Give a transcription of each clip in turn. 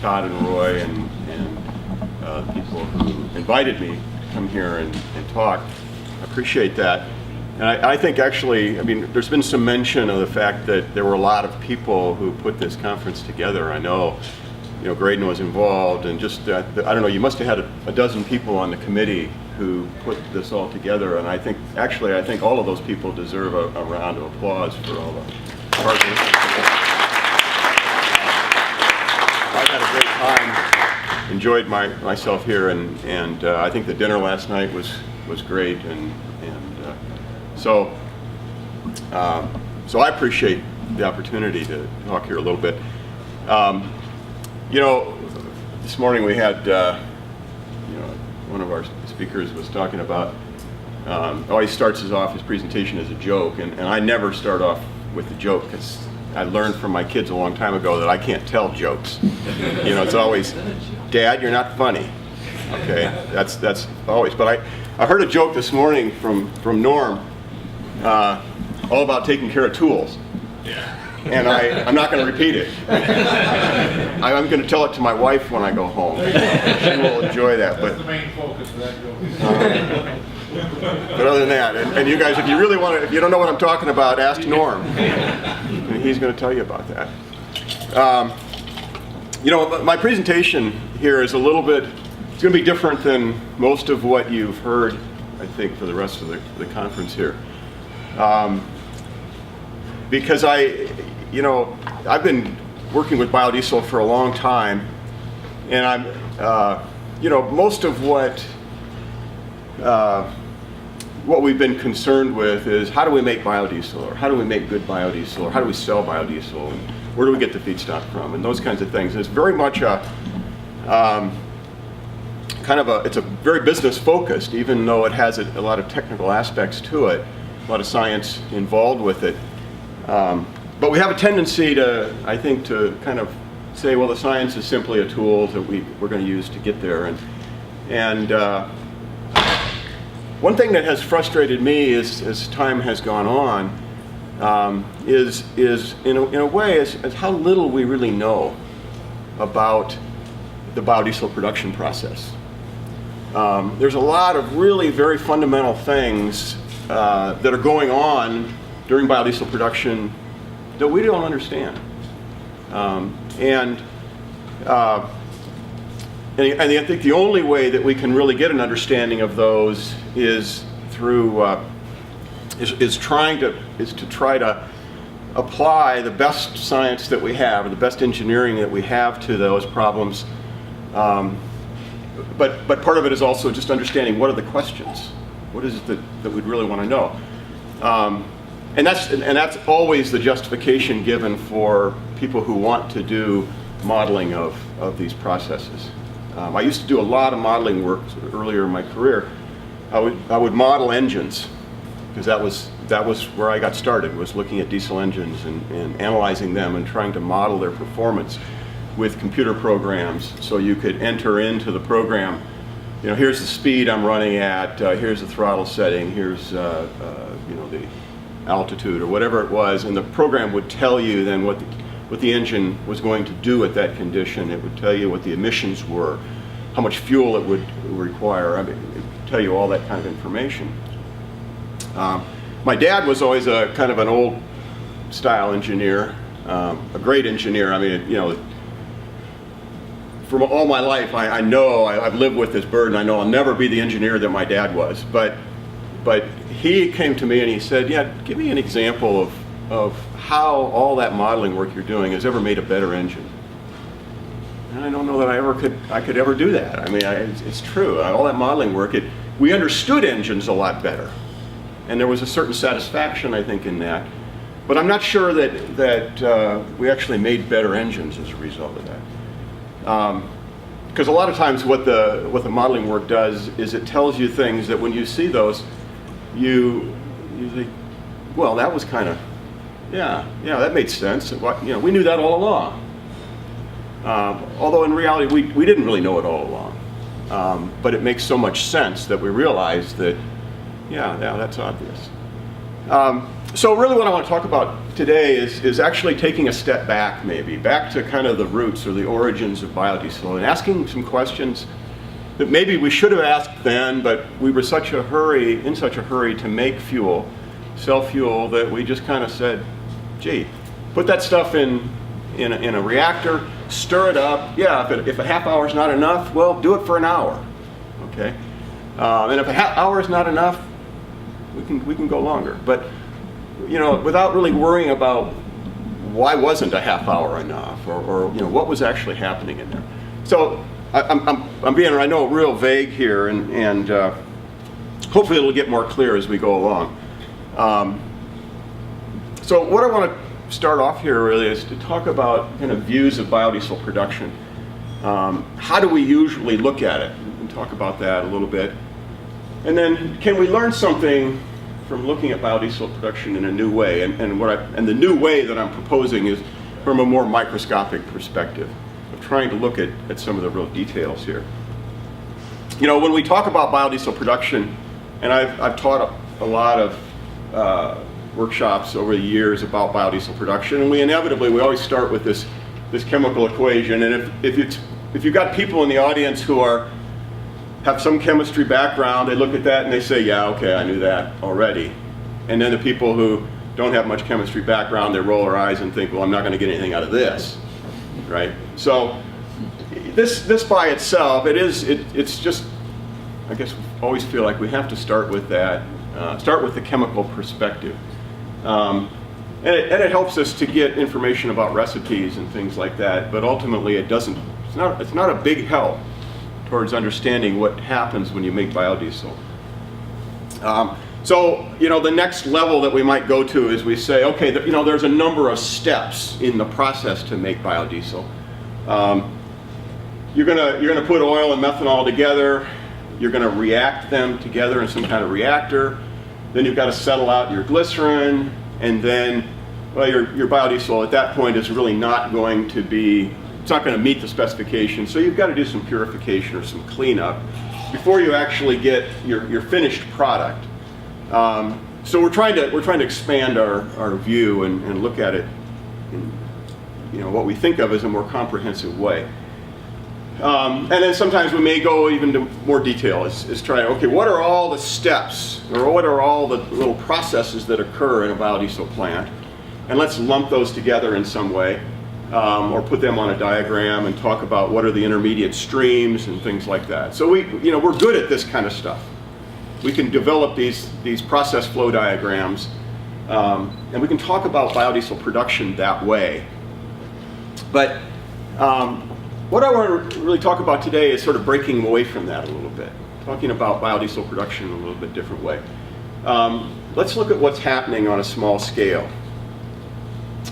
Todd and Roy and people who invited me to come here and talk. I appreciate that. And I think actually, I mean, there's been some mention of the fact that there were a lot of people who put this conference together. I know, Graydon was involved, and just, I don't know, you must have had a dozen people on the committee who put this all together, and I think all of those people deserve a round of applause for all the hard work. I've had a great time, enjoyed myself here, and I think the dinner last night was great, and so I appreciate the opportunity to talk here a little bit. This morning we had, one of our speakers was talking about, always starts off his presentation as a joke, and I never start off with a joke because I learned from my kids a long time ago that I can't tell jokes. It's always, Dad, you're not funny. Okay, that's always. But I heard a joke this morning from Norm, all about taking care of tools. Yeah. And I'm not going to repeat it. I'm going to tell it to my wife when I go home. She will enjoy that. That's the main focus of that joke. But other than that, and you guys, if you really want to, if you don't know what I'm talking about, ask Norm. He's going to tell you about that. My presentation here is a little bit, it's going to be different than most of what you've heard, I think, for the rest of the conference here. Because I've been working with biodiesel for a long time, and I'm, most of what we've been concerned with is how do we make biodiesel, or how do we make good biodiesel, or how do we sell biodiesel, and where do we get the feedstock from, and those kinds of things. And it's very much it's a very business focused, even though it has a lot of technical aspects to it, a lot of science involved with it. But we have a tendency to, I think, to kind of say, well, the science is simply a tool that we're going to use to get there. And one thing that has frustrated me as time has gone on is in a way is how little we really know about the biodiesel production process. There's a lot of really very fundamental things that are going on during biodiesel production that we don't understand. And I think the only way that we can really get an understanding of those is through is to try to apply the best science that we have, or the best engineering that we have to those problems. But part of it is also just understanding what are the questions. What is it that we'd really want to know? And that's always the justification given for people who want to do modeling of these processes. I used to do a lot of modeling work earlier in my career. I would model engines, because that was where I got started, was looking at diesel engines and analyzing them and trying to model their performance with computer programs, so you could enter into the program, here's the speed I'm running at, here's the throttle setting, here's the altitude or whatever it was, and the program would tell you then what the engine was going to do at that condition. It would tell you what the emissions were, how much fuel it would require. I mean, it would tell you all that kind of information. My dad was always a kind of an old style engineer, a great engineer. I mean, from all my life, I know I've lived with this burden. I know I'll never be the engineer that my dad was, but he came to me and he said, yeah, give me an example of how all that modeling work you're doing has ever made a better engine. And I don't know that I could ever do that. I mean, it's true. All that modeling work, we understood engines a lot better, and there was a certain satisfaction, I think, in that. But I'm not sure that we actually made better engines as a result of that. Because a lot of times what the modeling work does is it tells you things that when you see those, you think, well, that was kind of, yeah, that made sense. We knew that all along. Although in reality, we didn't really know it all along. But it makes so much sense that we realize that, yeah, that's obvious. So really what I want to talk about today is actually taking a step back, maybe, back to kind of the roots or the origins of biodiesel and asking some questions that maybe we should have asked then, but we were in such a hurry to make fuel, sell fuel, that we just kind of said, gee, put that stuff in a reactor, stir it up. Yeah, if a half hour is not enough, well, do it for an hour, okay? And if a half hour is not enough, we can go longer. But without really worrying about why wasn't a half hour enough, or what was actually happening in there. So I'm being, I know, real vague here, and hopefully it'll get more clear as we go along. So what I want to start off here really is to talk about kind of views of biodiesel production. How do we usually look at it? And talk about that a little bit. And then, can we learn something from looking at biodiesel production in a new way? And the new way that I'm proposing is from a more microscopic perspective, of trying to look at some of the real details here. When we talk about biodiesel production, and I've taught a lot of workshops over the years about biodiesel production, and we always start with this chemical equation. And if you've got people in the audience who have some chemistry background, they look at that and they say, yeah, okay, I knew that already. And then the people who don't have much chemistry background, they roll their eyes and think, well, I'm not going to get anything out of this, right? So this by itself, it's just, I guess we always feel like we have to start with that, start with the chemical perspective. And it helps us to get information about recipes and things like that, but ultimately it's not a big help towards understanding what happens when you make biodiesel. So the next level that we might go to is we say, okay, there's a number of steps in the process to make biodiesel. You're gonna put oil and methanol together. You're gonna react them together in some kind of reactor. Then you've got to settle out your glycerin, and then, well, your biodiesel at that point is really not going to be, it's not going to meet the specification, so you've got to do some purification or some cleanup before you actually get your finished product. So we're trying to expand our view and look at it in what we think of as a more comprehensive way. And then sometimes we may go even to more detail, is try, okay, what are all the steps, or what are all the little processes that occur in a biodiesel plant? And let's lump those together in some way, or put them on a diagram and talk about what are the intermediate streams and things like that. So we're good at this kind of stuff. We can develop these process flow diagrams, and we can talk about biodiesel production that way. But what I want to really talk about today is sort of breaking away from that a little bit, talking about biodiesel production in a little bit different way. Let's look at what's happening on a small scale.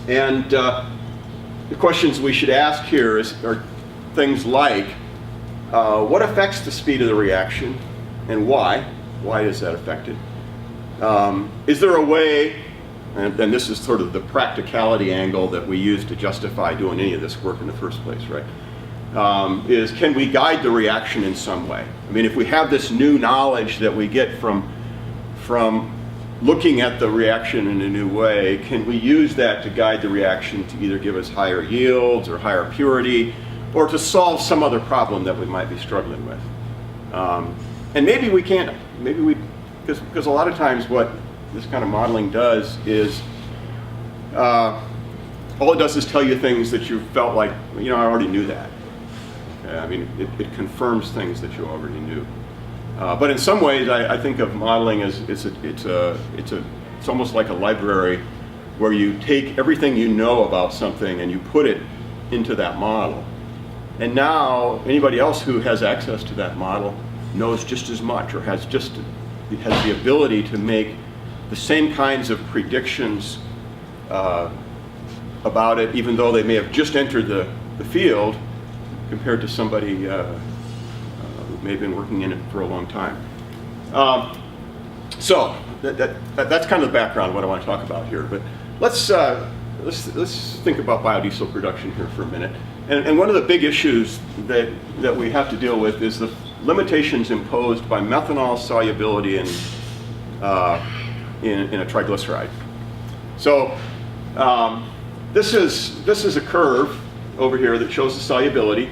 And the questions we should ask here are things like, what affects the speed of the reaction, and why? Why is that affected? Is there a way, and this is sort of the practicality angle that we use to justify doing any of this work in the first place, right? Is, can we guide the reaction in some way? I mean, if we have this new knowledge that we get from looking at the reaction in a new way, can we use that to guide the reaction to either give us higher yields or higher purity, or to solve some other problem that we might be struggling with? And maybe we can't, because a lot of times what this kind of modeling does is, all it does is tell you things that you felt like, I already knew that. Okay? I mean, it confirms things that you already knew. But in some ways, I think of modeling as it's almost like a library where you take everything you know about something and you put it into that model. And now anybody else who has access to that model knows just as much, or has the ability to make the same kinds of predictions about it, even though they may have just entered the field, compared to somebody who may have been working in it for a long time. So that's kind of the background of what I want to talk about here. But let's think about biodiesel production here for a minute. And one of the big issues that we have to deal with is the limitations imposed by methanol solubility in a triglyceride. So This is a curve over here that shows the solubility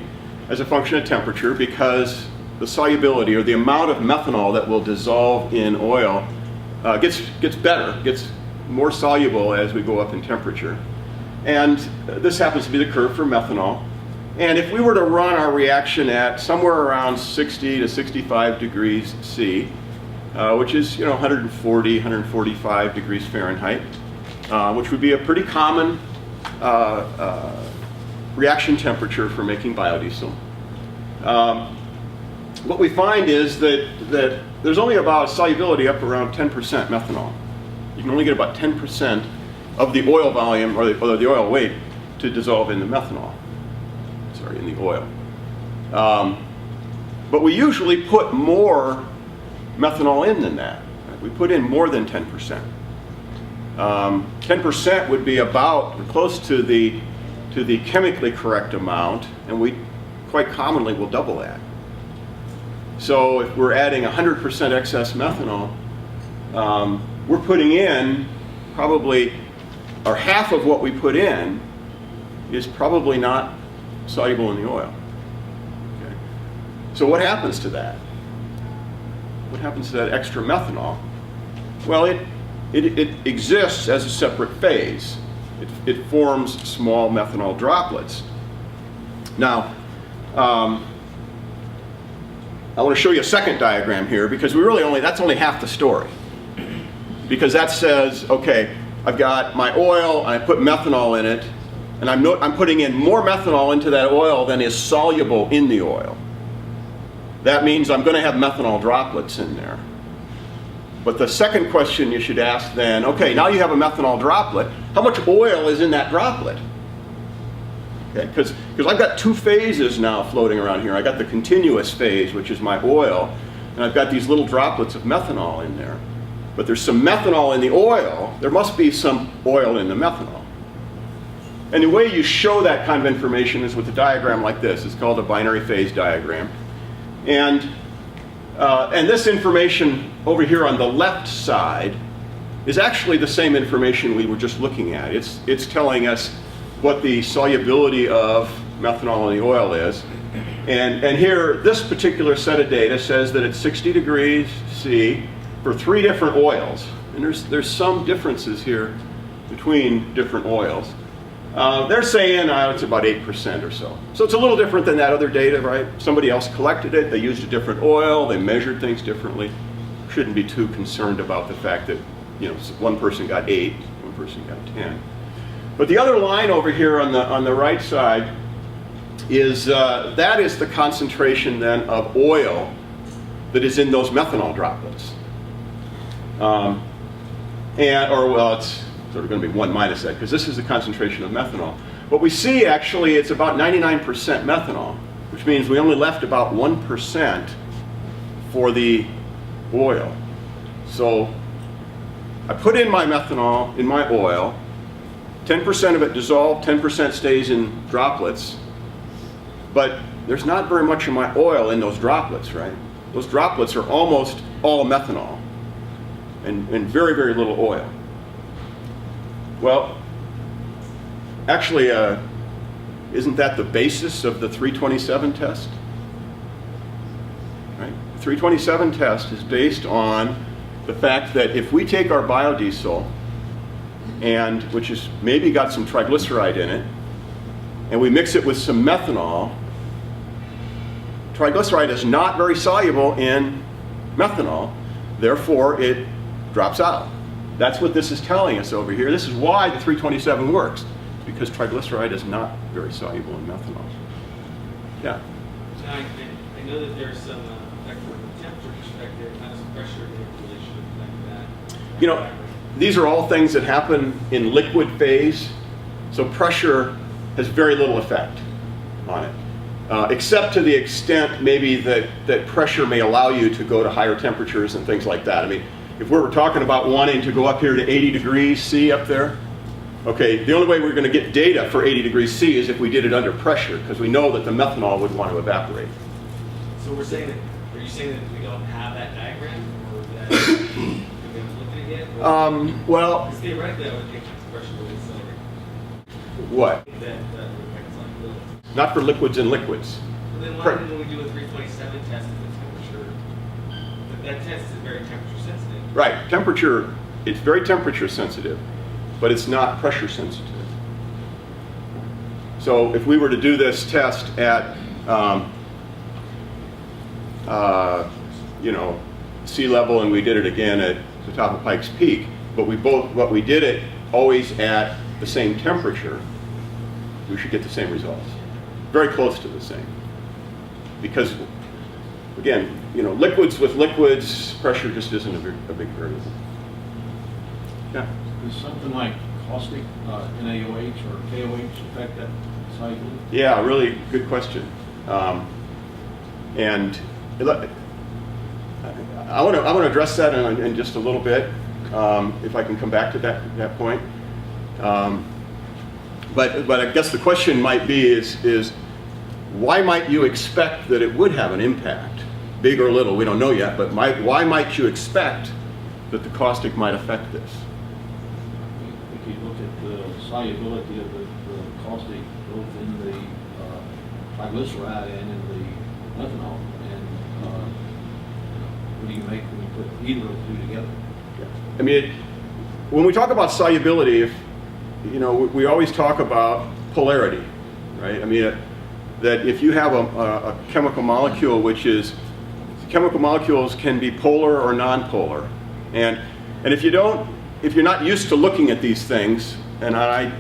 as a function of temperature, because the solubility, or the amount of methanol that will dissolve in oil, gets better, gets more soluble as we go up in temperature. And this happens to be the curve for methanol. And if we were to run our reaction at somewhere around 60 to 65 degrees C, which is 140, 145 degrees Fahrenheit, which would be a pretty common reaction temperature for making biodiesel. What we find is that there's only about a solubility up around 10% methanol. You can only get about 10% of the oil volume, or the oil weight, to dissolve in the methanol. Sorry, in the oil. But we usually put more methanol in than that. Right? We put in more than 10%. 10% would be about close to the chemically correct amount, and we quite commonly will double that. So if we're adding 100% excess methanol, we're putting in probably, or half of what we put in is probably not soluble in the oil. Okay. So what happens to that? What happens to that extra methanol? Well, it exists as a separate phase. It forms small methanol droplets. Now, I want to show you a second diagram here, because that's only half the story. Because that says, okay, I've got my oil, and I put methanol in it, and I'm putting in more methanol into that oil than is soluble in the oil. That means I'm going to have methanol droplets in there. But the second question you should ask then, okay, now you have a methanol droplet, how much oil is in that droplet? Okay, because I've got two phases now floating around here. I got the continuous phase, which is my oil, and I've got these little droplets of methanol in there. But there's some methanol in the oil. There must be some oil in the methanol. And the way you show that kind of information is with a diagram like this. It's called a binary phase diagram. And this information over here on the left side is actually the same information we were just looking at. It's telling us what the solubility of methanol in the oil is. And here, this particular set of data says that it's 60 degrees C for 3 different oils. And there's some differences here between different oils. They're saying it's about 8% or so. So it's a little different than that other data, right? Somebody else collected it, they used a different oil, they measured things differently. Shouldn't be too concerned about the fact that one person got 8, one person got 10. But the other line over here on the right side is that is the concentration then of oil that is in those methanol droplets. It's sort of going to be 1 minus that, because this is the concentration of methanol. What we see actually, it's about 99% methanol, which means we only left about 1% for the oil. So I put in my methanol in my oil, 10% of it dissolved, 10% stays in droplets, but there's not very much of my oil in those droplets, right? Those droplets are almost all methanol and very, very little oil. Well, actually, isn't that the basis of the 327 test? Right? The 327 test is based on the fact that if we take our biodiesel, which is maybe got some triglyceride in it, and we mix it with some methanol, triglyceride is not very soluble in methanol, therefore it drops out. That's what this is telling us over here. This is why the 327 works, because triglyceride is not very soluble in methanol. Yeah? So I know that there's some effect from a temperature perspective. How does pressure manipulation affect that? These are all things that happen in liquid phase, so pressure has very little effect on it, except to the extent maybe that pressure may allow you to go to higher temperatures and things like that. I mean, if we were talking about wanting to go up here to 80 degrees C up there, okay, the only way we're going to get data for 80 degrees C is if we did it under pressure, because we know that the methanol would want to evaporate. So are you saying that we don't have that diagram, or that we haven't looked at it yet? Well, because theoretically, I would think pressure would accelerate What? That affects solubility. Not for liquids and liquids. But then why didn't we do a 327 test at the temperature? But that test is very temperature sensitive. Right, temperature, it's very temperature sensitive, but it's not pressure sensitive. So if we were to do this test at, you know, sea level, and we did it again at the top of Pikes Peak, but we did it always at the same temperature, we should get the same results. Very close to the same. Because, again, you know, liquids with liquids, pressure just isn't a big variable. Yeah. Does something like caustic, NaOH or KOH affect that solubility? Yeah, really good question. And I want to address that in just a little bit, if I can come back to that point. But I guess the question might be is why might you expect that it would have an impact, big or little? We don't know yet, but why might you expect that the caustic might affect this? If you look at the solubility of the caustic both in the triglyceride and in the methanol, and what do you make when you put either of the two together? I mean, when we talk about solubility, if you know, we always talk about polarity, right? I mean, that if you have a chemical molecule, chemical molecules can be polar or non-polar, and if you're not used to looking at these things, and I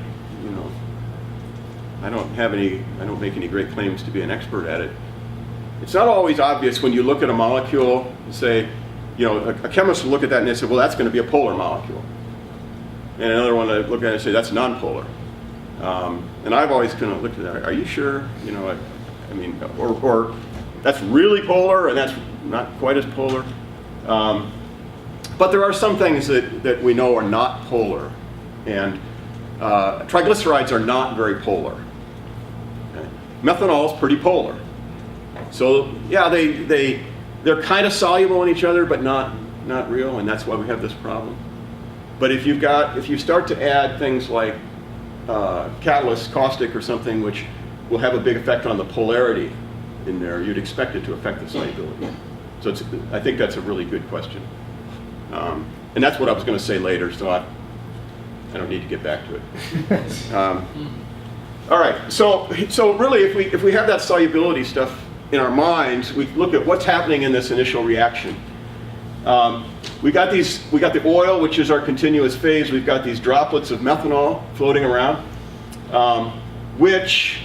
don't make any great claims to be an expert at it. It's not always obvious when you look at a molecule and say, you know, a chemist will look at that and they say, well, that's going to be a polar molecule. And another one that look at it and say, that's non-polar. And I've always kind of looked at that. Are you sure? You know, I mean, or that's really polar and that's not quite as polar. But there are some things that we know are not polar. And triglycerides are not very polar. Okay? Methanol is pretty polar. So yeah, they're kind of soluble in each other, but not real, and that's why we have this problem. But if you start to add things like catalyst, caustic or something, which will have a big effect on the polarity in there, you'd expect it to affect the solubility. So I think that's a really good question. And that's what I was going to say later, so I don't need to get back to it. All right, so really if we have that solubility stuff in our minds, we look at what's happening in this initial reaction. We got the oil, which is our continuous phase. We've got these droplets of methanol floating around, which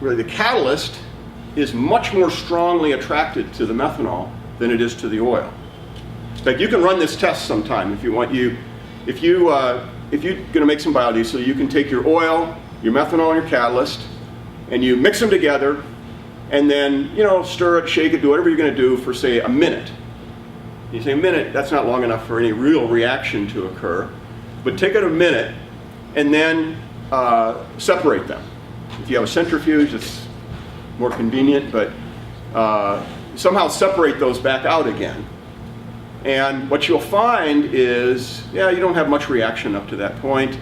really the catalyst is much more strongly attracted to the methanol than it is to the oil. In fact, you can run this test sometime if you want. If you're going to make some biodiesel, you can take your oil, your methanol, and your catalyst, and you mix them together, and then, you know, stir it, shake it, do whatever you're going to do for, say, a minute. You say a minute, that's not long enough for any real reaction to occur. But take it a minute, and then separate them. If you have a centrifuge, it's more convenient, but somehow separate those back out again. And what you'll find is, yeah, you don't have much reaction up to that point.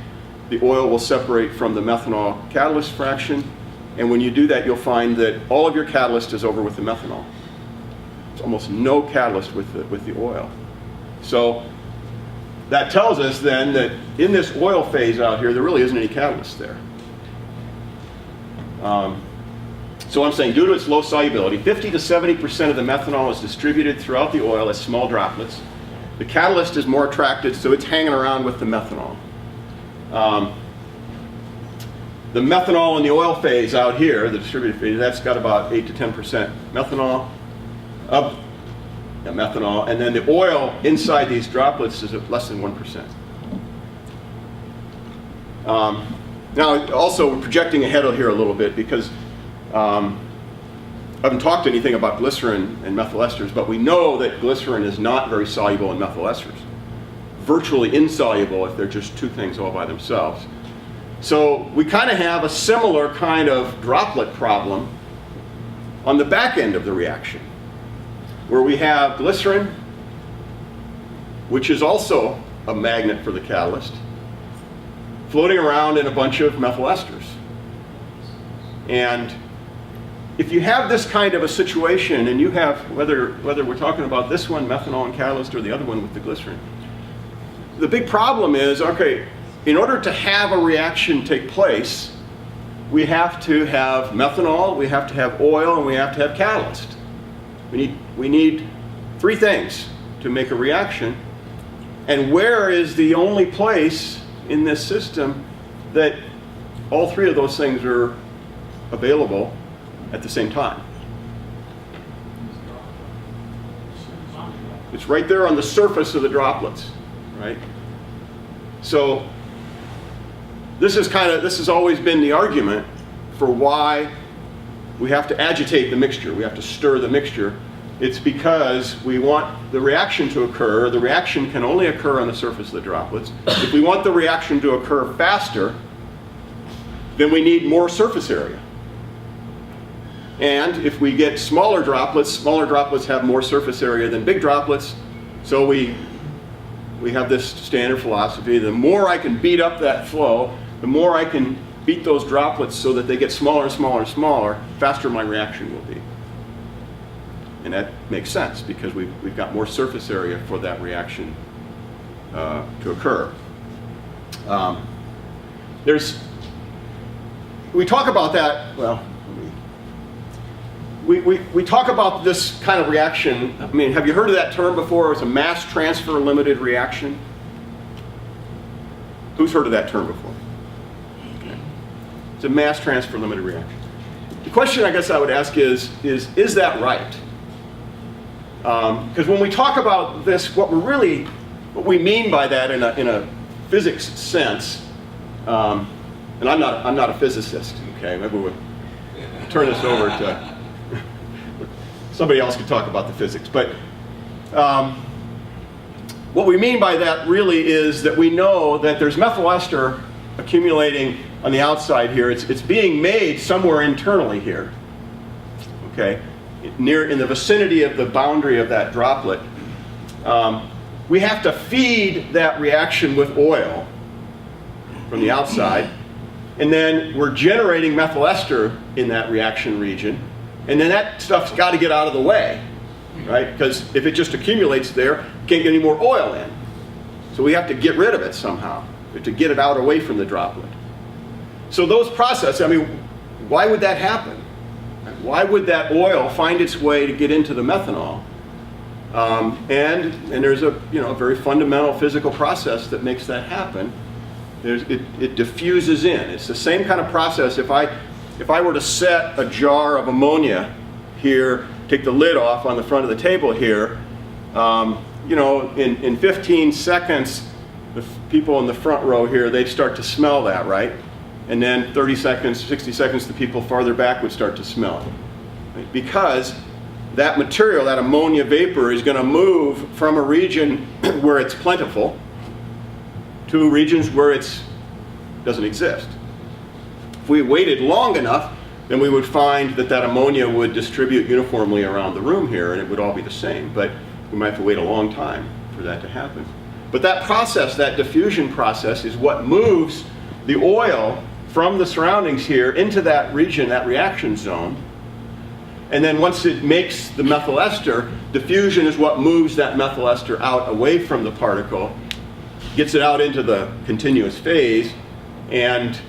The oil will separate from the methanol catalyst fraction. And when you do that, you'll find that all of your catalyst is over with the methanol. There's almost no catalyst with the oil. So that tells us then that in this oil phase out here, there really isn't any catalyst there. So I'm saying due to its low solubility, 50 to 70% of the methanol is distributed throughout the oil as small droplets. The catalyst is more attracted, so it's hanging around with the methanol. The methanol in the oil phase out here, the distributed phase, that's got about 8 to 10% methanol, methanol, and then the oil inside these droplets is at less than 1%. Now, also we're projecting ahead here a little bit because I haven't talked anything about glycerin and methyl-esters, but we know that glycerin is not very soluble in methyl-esters. Virtually insoluble if they're just two things all by themselves. So we kind of have a similar kind of droplet problem on the back end of the reaction, where we have glycerin, which is also a magnet for the catalyst, floating around in a bunch of methyl esters. And if you have this kind of a situation, and you have, whether we're talking about this one, methanol and catalyst, or the other one with the glycerin, the big problem is, okay, in order to have a reaction take place, we have to have methanol, we have to have oil, and we have to have catalyst. We need three things to make a reaction. And where is the only place in this system that all three of those things are available at the same time? It's right there on the surface of the droplets, right? So this has always been the argument for why we have to agitate the mixture, we have to stir the mixture. It's because we want the reaction to occur. The reaction can only occur on the surface of the droplets. If we want the reaction to occur faster, then we need more surface area. And if we get smaller droplets have more surface area than big droplets. So we have this standard philosophy: the more I can beat up that flow, the more I can beat those droplets so that they get smaller and smaller and smaller, faster my reaction will be. And that makes sense because we've got more surface area for that reaction to occur. We talk about that, well, we talk about this kind of reaction. I mean, have you heard of that term before? It's a mass transfer limited reaction. Who's heard of that term before? Okay. It's a mass transfer limited reaction. The question I guess I would ask is that right? Because when we talk about this, what we mean by that in a physics sense, and I'm not a physicist. Okay, maybe we'll turn this over to somebody else could talk about the physics. But what we mean by that really is that we know that there's methyl ester accumulating on the outside here. It's being made somewhere internally here. Okay. In the vicinity of the boundary of that droplet. We have to feed that reaction with oil from the outside, and then we're generating methyl ester in that reaction region, and then that stuff's got to get out of the way, right? Because if it just accumulates there, you can't get any more oil in. So we have to get rid of it somehow. We have to get it out away from the droplet. So those processes, I mean, why would that happen? Why would that oil find its way to get into the methanol? And there's a very fundamental physical process that makes that happen. It diffuses in. It's the same kind of process. If I were to set a jar of ammonia here, take the lid off on the front of the table here, in 15 seconds, the people in the front row here, they'd start to smell that, right? And then 30 seconds, 60 seconds, the people farther back would start to smell it. Right? Because that material, that ammonia vapor, is going to move from a region where it's plentiful to regions where it doesn't exist. If we waited long enough, then we would find that ammonia would distribute uniformly around the room here, and it would all be the same. But we might have to wait a long time for that to happen. But that process, that diffusion process, is what moves the oil from the surroundings here into that region, that reaction zone. And then once it makes the methyl ester, diffusion is what moves that methyl ester out away from the particle, gets it out into the continuous phase, and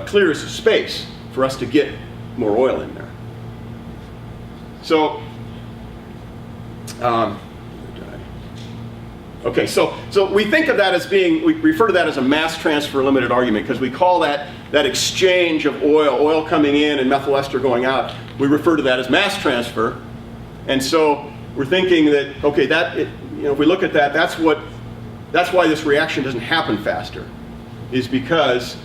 clears the space for us to get more oil in there. So, okay, so we think of that as we refer to that as a mass transfer limited argument, because we call that exchange of oil coming in and methyl ester going out, we refer to that as mass transfer. And so we're thinking that, okay, if we look at that, that's why this reaction doesn't happen faster, is because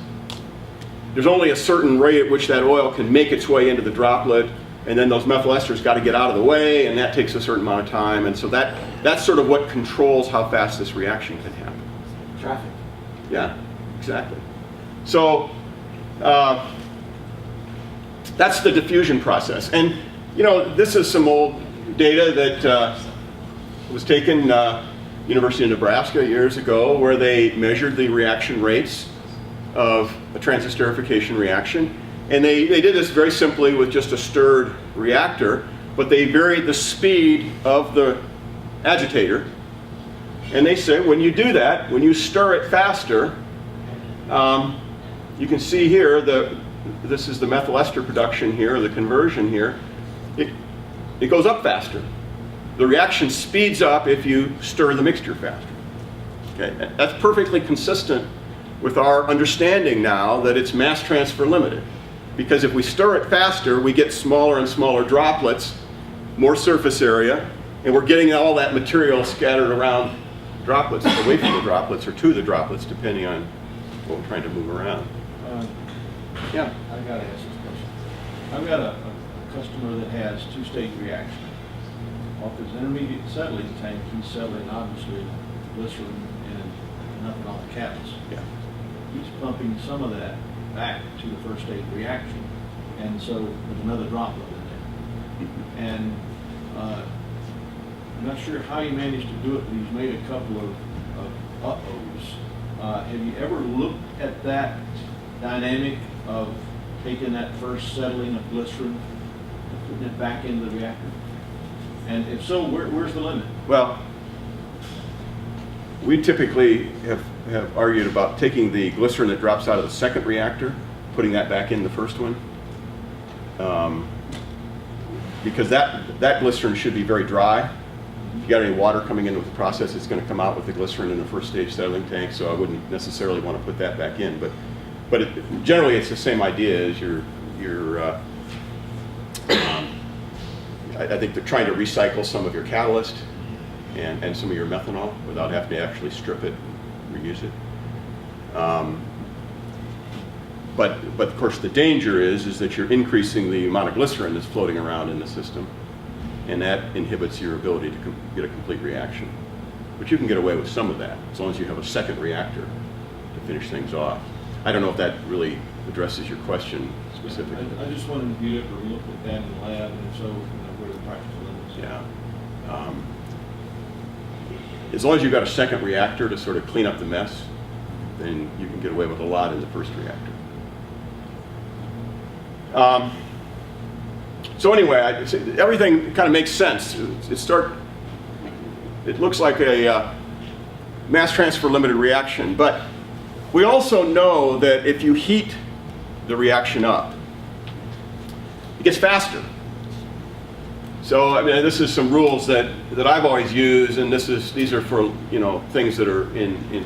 there's only a certain rate at which that oil can make its way into the droplet, and then those methyl esters got to get out of the way, and that takes a certain amount of time. And so that's sort of what controls how fast this reaction can happen. Traffic. Yeah, exactly. So that's the diffusion process. And this is some old data that was taken University of Nebraska years ago, where they measured the reaction rates of a transesterification reaction. And they did this very simply with just a stirred reactor, but they varied the speed of the agitator. And they say when you do that, when you stir it faster, you can see here, this is the methyl ester production here, the conversion here, it goes up faster. The reaction speeds up if you stir the mixture faster. Okay, that's perfectly consistent with our understanding now that it's mass transfer limited. Because if we stir it faster, we get smaller and smaller droplets, more surface area, and we're getting all that material scattered around droplets, away from the droplets or to the droplets, depending on what we're trying to move around. Yeah, I gotta ask this question. I've got a customer that has two-stage reaction. Off his intermediate settling tank, he's settling obviously glycerin and nothing on the catalyst. Yeah. He's pumping some of that back to the first stage reaction, and so there's another droplet in there. And I'm not sure how he managed to do it, but he's made a couple of uh-ohs. Have you ever looked at that dynamic of taking that first settling of glycerin and putting it back into the reactor? And if so, where's the limit? Well, we typically have argued about taking the glycerin that drops out of the second reactor, putting that back in the first one. Because that glycerin should be very dry. If you got any water coming in with the process, it's going to come out with the glycerin in the first stage settling tank, so I wouldn't necessarily want to put that back in. But generally it's the same idea as I think they're trying to recycle some of your catalyst and some of your methanol without having to actually strip it, reuse it. But of course the danger is that you're increasing the amount of glycerin that's floating around in the system, and that inhibits your ability to get a complete reaction. But you can get away with some of that as long as you have a second reactor to finish things off. I don't know if that really addresses your question specifically. I just wanted to get it or look at that in the lab, and so where the practical limits. Yeah. As long as you've got a second reactor to sort of clean up the mess, then you can get away with a lot in the first reactor. So anyway, everything kind of makes sense. It looks like a mass transfer limited reaction, but we also know that if you heat the reaction up, it gets faster. So I mean, this is some rules that I've always used, and these are for things that are in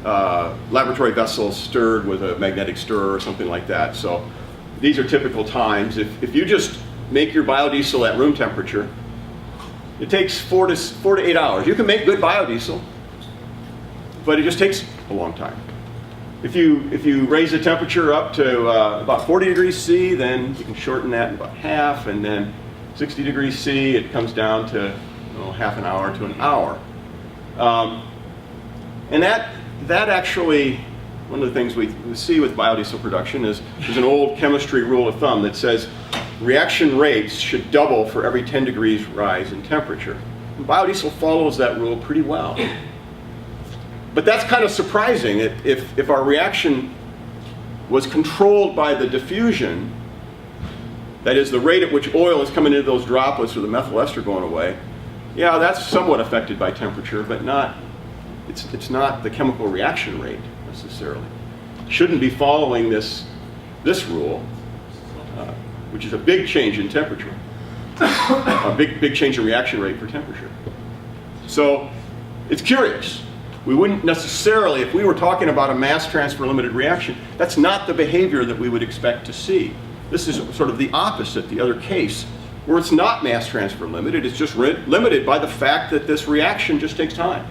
laboratory vessels stirred with a magnetic stirrer or something like that. So these are typical times. If you just make your biodiesel at room temperature, it takes 4 to 8 hours. You can make good biodiesel, but it just takes a long time. If you raise the temperature up to about 40 degrees C, then you can shorten that in about half, and then 60 degrees C, it comes down to half an hour to an hour. And that actually, one of the things we see with biodiesel production is there's an old chemistry rule of thumb that says reaction rates should double for every 10 degrees rise in temperature. And biodiesel follows that rule pretty well. But that's kind of surprising. If our reaction was controlled by the diffusion, that is the rate at which oil is coming into those droplets or the methyl ester going away, yeah, that's somewhat affected by temperature, but it's not the chemical reaction rate necessarily. Shouldn't be following this rule, which is a big change in temperature, a big change in reaction rate for temperature. So it's curious. We wouldn't necessarily, if we were talking about a mass transfer limited reaction, that's not the behavior that we would expect to see. This is sort of the opposite, the other case, where it's not mass transfer limited, it's just limited by the fact that this reaction just takes time.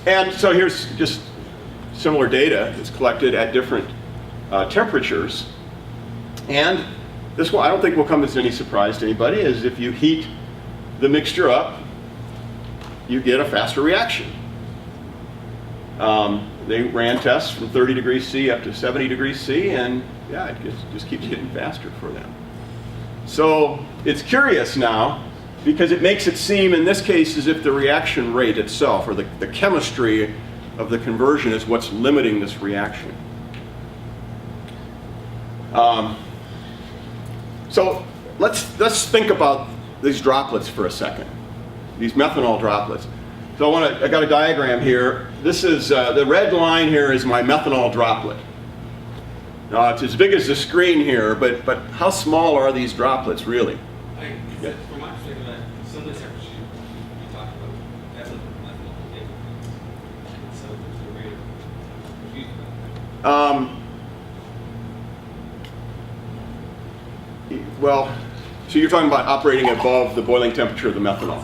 And so here's just similar data that's collected at different temperatures. And this one, I don't think will come as any surprise to anybody, is if you heat the mixture up, you get a faster reaction. They ran tests from 30 degrees C up to 70 degrees C, and yeah, it just keeps getting faster for them. So it's curious now, because it makes it seem in this case as if the reaction rate itself, or the chemistry of the conversion is what's limiting this reaction. So let's think about these droplets for a second, these methanol droplets. So I got a diagram here. This is, the red line here is my methanol droplet. Now it's as big as the screen here, but how small are these droplets really? Yeah. From my perspective, some of the temperatures you talked about, that's what methanol is. So there's a rate of confused about that. Well, so you're talking about operating above the boiling temperature of the methanol?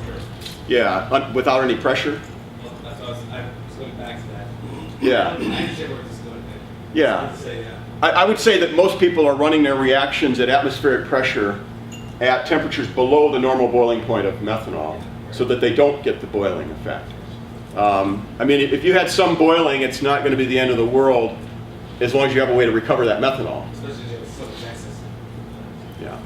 Yeah, without any pressure? Well, that's what I was going back to that. Yeah. I understand where this is going. Yeah. Say, yeah. I would say that most people are running their reactions at atmospheric pressure at temperatures below the normal boiling point of methanol so that they don't get the boiling effect. I mean, if you had some boiling, it's not going to be the end of the world as long as you have a way to recover that methanol. Especially if it's so much excess. Yeah.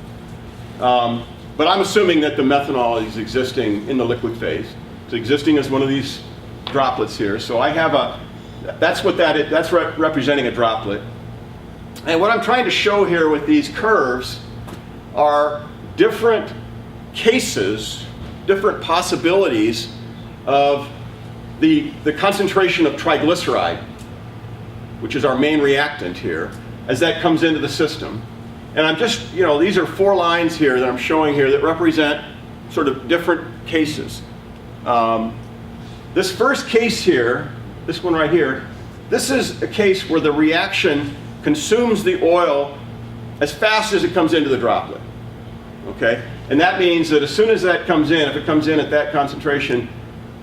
But I'm assuming that the methanol is existing in the liquid phase. It's existing as one of these droplets here. So I have that's what that is, that's representing a droplet. And what I'm trying to show here with these curves are different cases, different possibilities of the concentration of triglyceride, which is our main reactant here, as that comes into the system. And I'm just, these are 4 lines here that I'm showing here that represent sort of different cases. This first case here, this one right here, this is a case where the reaction consumes the oil as fast as it comes into the droplet. Okay? And that means that as soon as that comes in, if it comes in at that concentration,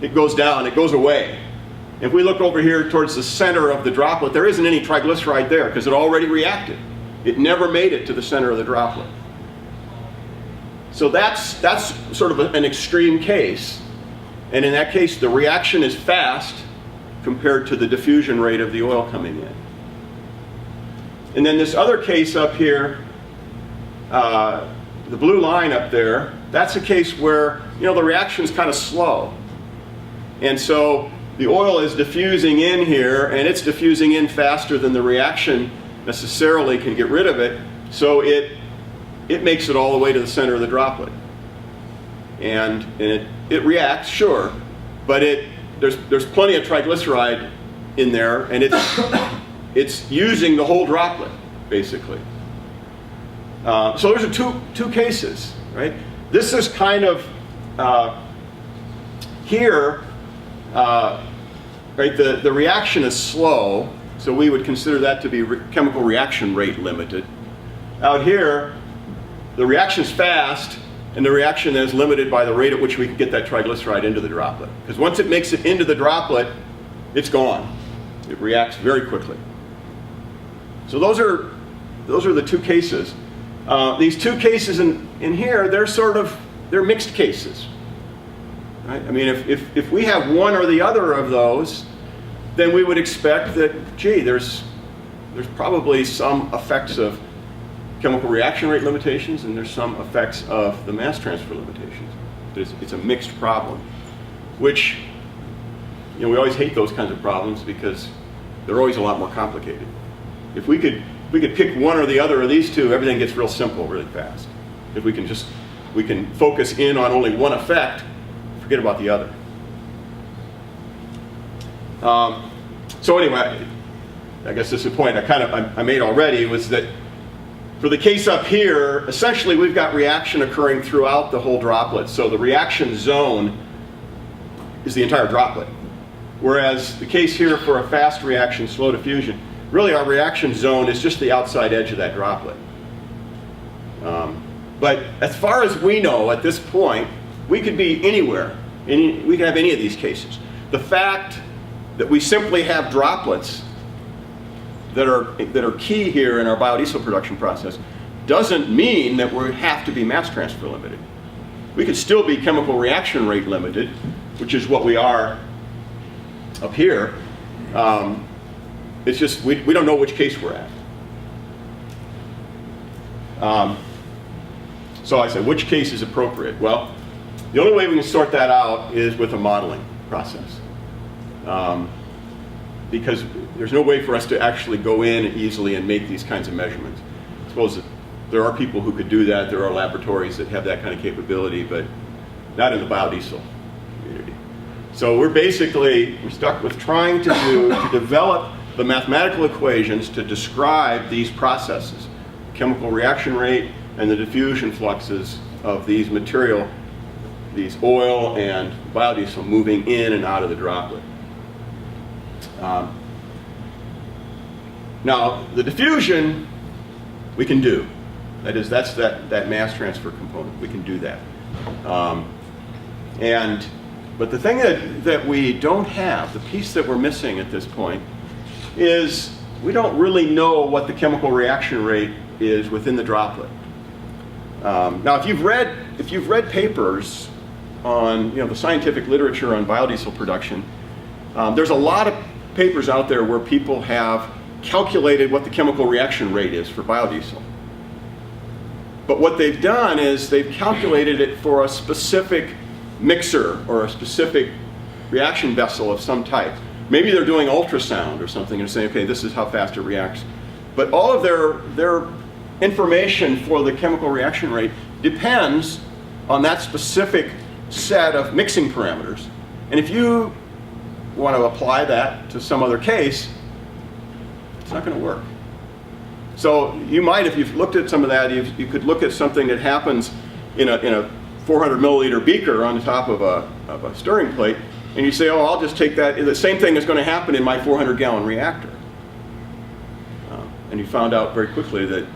it goes down, it goes away. If we look over here towards the center of the droplet, there isn't any triglyceride there because it already reacted. It never made it to the center of the droplet. So that's sort of an extreme case. And in that case, the reaction is fast compared to the diffusion rate of the oil coming in. And then this other case up here, the blue line up there, that's a case where the reaction is kind of slow. And so the oil is diffusing in here, and it's diffusing in faster than the reaction necessarily can get rid of it, so it makes it all the way to the center of the droplet. And it reacts, sure, but there's plenty of triglyceride in there, and it's using the whole droplet, basically. So those are two cases, right? This is kind of here, right? The reaction is slow, so we would consider that to be chemical reaction rate limited. Out here, the reaction's fast, and the reaction is limited by the rate at which we can get that triglyceride into the droplet. Because once it makes it into the droplet, it's gone. It reacts very quickly. So those are the 2 cases. These 2 cases in here, they're mixed cases. Right? I mean, if we have one or the other of those, then we would expect that, gee, there's probably some effects of chemical reaction rate limitations, and there's some effects of the mass transfer limitations. It's a mixed problem, which, we always hate those kinds of problems because they're always a lot more complicated. If we could pick one or the other of these 2, everything gets real simple really fast. If we can focus in on only one effect, forget about the other. So anyway, I guess this is the point I made already, was that for the case up here, essentially we've got reaction occurring throughout the whole droplet. So the reaction zone is the entire droplet. Whereas the case here for a fast reaction, slow diffusion, really our reaction zone is just the outside edge of that droplet. But as far as we know at this point, we could be anywhere. We could have any of these cases. The fact that we simply have droplets that are key here in our biodiesel production process doesn't mean that we have to be mass transfer limited. We could still be chemical reaction rate limited, which is what we are up here. It's just we don't know which case we're at. So I said, which case is appropriate? Well, the only way we can sort that out is with a modeling process. because there's no way for us to actually go in easily and make these kinds of measurements. I suppose that there are people who could do that. There are laboratories that have that kind of capability, but not in the biodiesel community. So we're stuck with trying to develop the mathematical equations to describe these processes, chemical reaction rate and the diffusion fluxes of these material, these oil and biodiesel moving in and out of the droplet. Now, the diffusion we can do. That's that mass transfer component. We can do that. But the thing that we don't have, the piece that we're missing at this point, is we don't really know what the chemical reaction rate is within the droplet. Now, if you've read papers on the scientific literature on biodiesel production, there's a lot of papers out there where people have calculated what the chemical reaction rate is for biodiesel. But what they've done is they've calculated it for a specific mixer or a specific reaction vessel of some type. Maybe they're doing ultrasound or something and saying, okay, this is how fast it reacts. But all of their information for the chemical reaction rate depends on that specific set of mixing parameters. And if you want to apply that to some other case, it's not going to work. So you might, if you've looked at some of that, you could look at something that happens in a 400 milliliter beaker on the top of a stirring plate, and you say, oh, I'll just take that. The same thing is going to happen in my 400-gallon reactor. And you found out very quickly that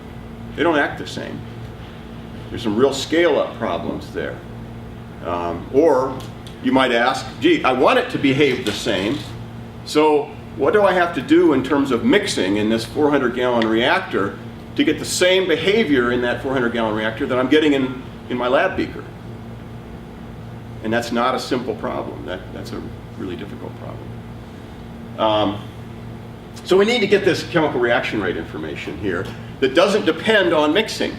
they don't act the same. There's some real scale-up problems there. Or you might ask, gee, I want it to behave the same, so what do I have to do in terms of mixing in this 400-gallon reactor to get the same behavior in that 400-gallon reactor that I'm getting in my lab beaker? And that's not a simple problem. That's a really difficult problem. So we need to get this chemical reaction rate information here that doesn't depend on mixing,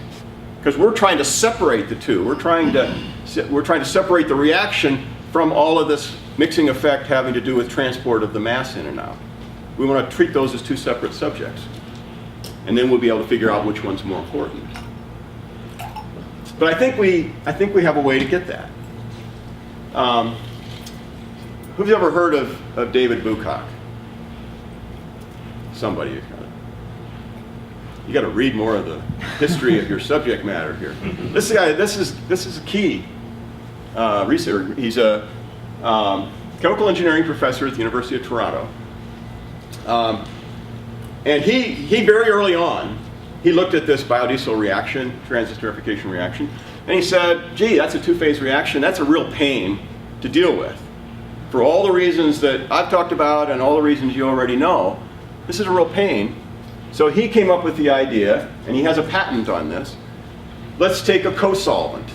because we're trying to separate the two. We're trying to separate the reaction from all of this mixing effect having to do with transport of the mass in and out. We want to treat those as two separate subjects. And then we'll be able to figure out which one's more important. But I think we have a way to get that. Who's ever heard of David Bucock? Somebody. You got to read more of the history of your subject matter here. This guy, this is a key researcher. He's a chemical engineering professor at the University of Toronto. And he very early on, he looked at this biodiesel reaction, transesterification reaction, and he said, gee, that's a two-phase reaction. That's a real pain to deal with. For all the reasons that I've talked about and all the reasons you already know, this is a real pain. So he came up with the idea, and he has a patent on this. Let's take a co-solvent,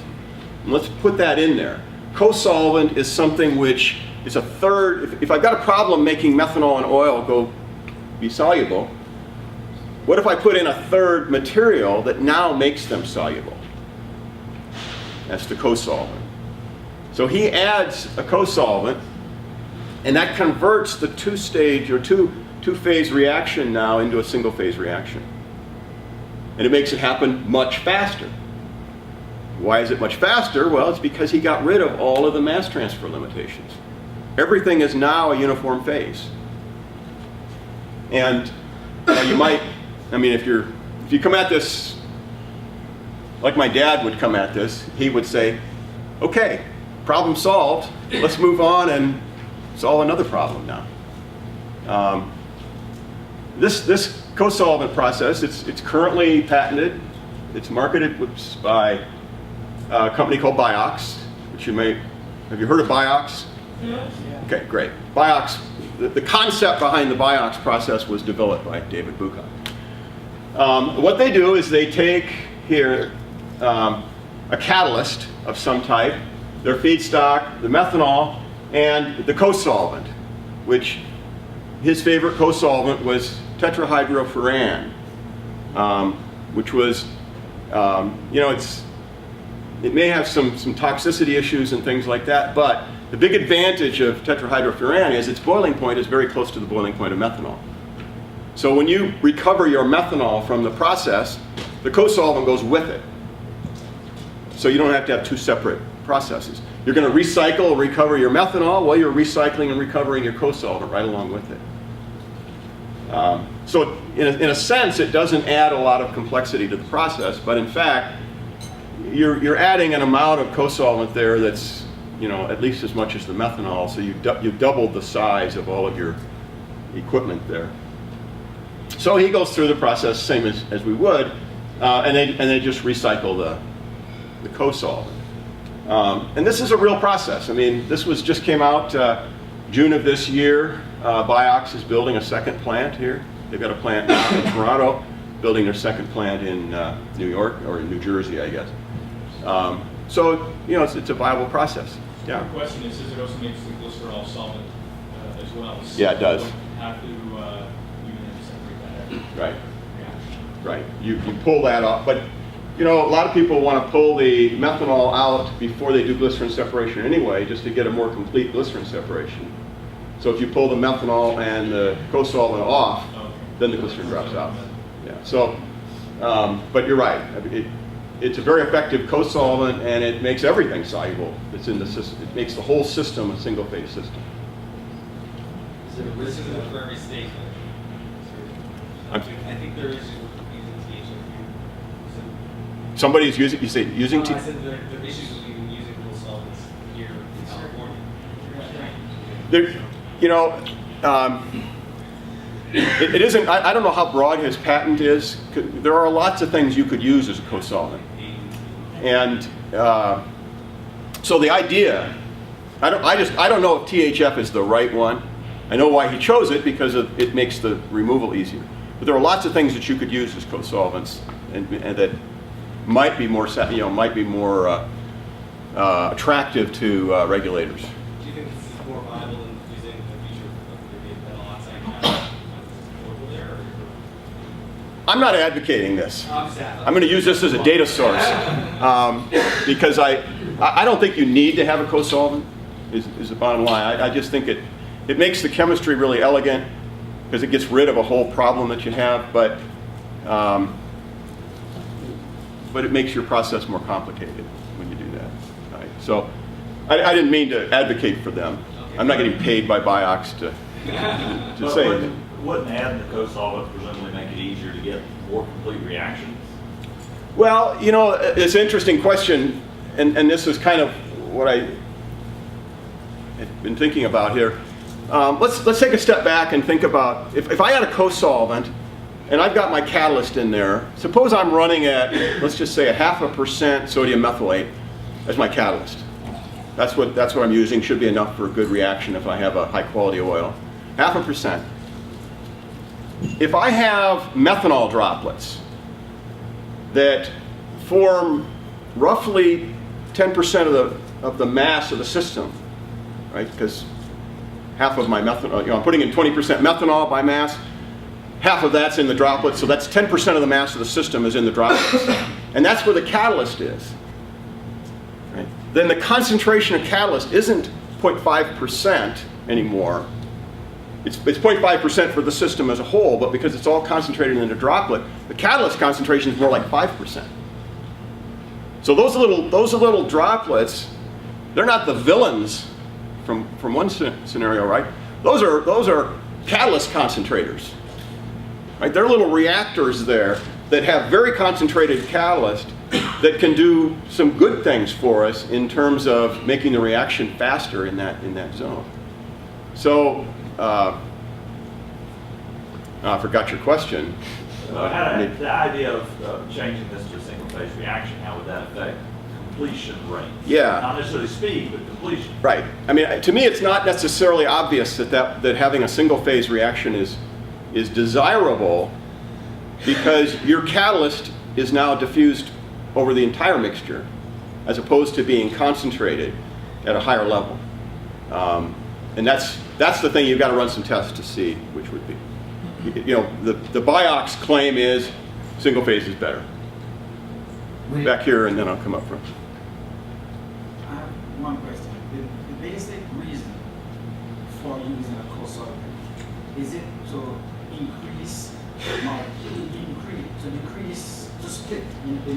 and let's put that in there. Co-solvent is something which is a third. If I've got a problem making methanol and oil go be soluble, what if I put in a third material that now makes them soluble? That's the co-solvent. So he adds a co-solvent, and that converts the two-stage or two-phase reaction now into a single-phase reaction. And it makes it happen much faster. Why is it much faster? Well, it's because he got rid of all of the mass transfer limitations. Everything is now a uniform phase. And you might, if you come at this like my dad would come at this, he would say, okay, problem solved, let's move on and solve another problem now. This co-solvent process, it's currently patented. It's marketed by a company called Biox, which have you heard of Biox? Yes. Okay, great. Biox, the concept behind the Biox process was developed by David Bucock. What they do is they take here a catalyst of some type, their feedstock, the methanol, and the co-solvent, which his favorite co-solvent was tetrahydrofuran, which was, it may have some toxicity issues and things like that, but The big advantage of tetrahydrofuran is its boiling point is very close to the boiling point of methanol. So when you recover your methanol from the process, the co-solvent goes with it. So you don't have to have two separate processes. You're going to recycle and recover your methanol while you're recycling and recovering your co-solvent right along with it. So in a sense, it doesn't add a lot of complexity to the process, but in fact, you're adding an amount of co-solvent there that's, you know, at least as much as the methanol, so you've doubled the size of all of your equipment there. So he goes through the process same as we would, and they just recycle the co-solvent. And this is a real process. I mean, this just came out June of this year. Biox is building a second plant here. They've got a plant now in Toronto, building their second plant in New York, or in New Jersey, I guess. So, you know, it's a viable process. Yeah. The question is it also makes the glycerol solvent as well? So Yeah, it does. you don't have to even separate that out. Right. Right. You pull that off, but you know, a lot of people want to pull the methanol out before they do glycerin separation anyway, just to get a more complete glycerin separation. So if you pull the methanol and the co-solvent off, then the glycerin drops out. Yeah. So, but you're right. I mean, it's a very effective co-solvent, and it makes everything soluble that's in the system. It makes the whole system a single-phase system. Is it a risk for every state? I think there is using THFU. Somebody's using, you say, using I said there are issues with even using co-solvents here in California. There, you know, it isn't, I don't know how broad his patent is. There are lots of things you could use as a co-solvent. And so the idea, I don't know if THF is the right one. I know why he chose it, because it makes the removal easier. But there are lots of things that you could use as co-solvents, and that might be more, attractive to regulators. Do you think this is more viable than using the feature of maybe a metal oxide there? I'm not advocating this. I'm I'm going to use this as a data source, because I don't think you need to have a co-solvent, is the bottom line. I just think it makes the chemistry really elegant, because it gets rid of a whole problem that you have, but it makes your process more complicated when you do that. Right? So I didn't mean to advocate for them. I'm not getting paid by Biox to say anything. Wouldn't adding the co-solvent presumably make it easier to get more complete reactions? Well, you know, it's an interesting question, and this is kind of what I had been thinking about here. Let's take a step back and think about, if I had a co-solvent and I've got my catalyst in there, suppose I'm running at, let's just say, 0.5% sodium methylate as my catalyst. That's what I'm using. Should be enough for a good reaction if I have a high quality oil. 0.5%. If I have methanol droplets that form roughly 10% of the mass of the system, right? Because half of my methanol, you know, I'm putting in 20% methanol by mass, half of that's in the droplets, so that's 10% of the mass of the system is in the droplets. And that's where the catalyst is. Right? Then the concentration of catalyst isn't 0.5% anymore. It's 0.5% for the system as a whole, but because it's all concentrated in a droplet, the catalyst concentration is more like 5%. So those little droplets, they're not the villains from one scenario, right? Those are catalyst concentrators, right? They're little reactors there that have very concentrated catalyst that can do some good things for us in terms of making the reaction faster in that zone. So I forgot your question. The idea of changing this to a single-phase reaction, how would that affect completion rate? Yeah. Not necessarily speed, but completion. Right. I mean, to me, it's not necessarily obvious that having a single-phase reaction is desirable, because your catalyst is now diffused over the entire mixture, as opposed to being concentrated at a higher level. And that's the thing you've got to run some tests to see which would be. You know, the Biox claim is single phase is better. Back here, and then I'll come up front. I have one question. The basic for using a co-solvent? Is it to increase, to split the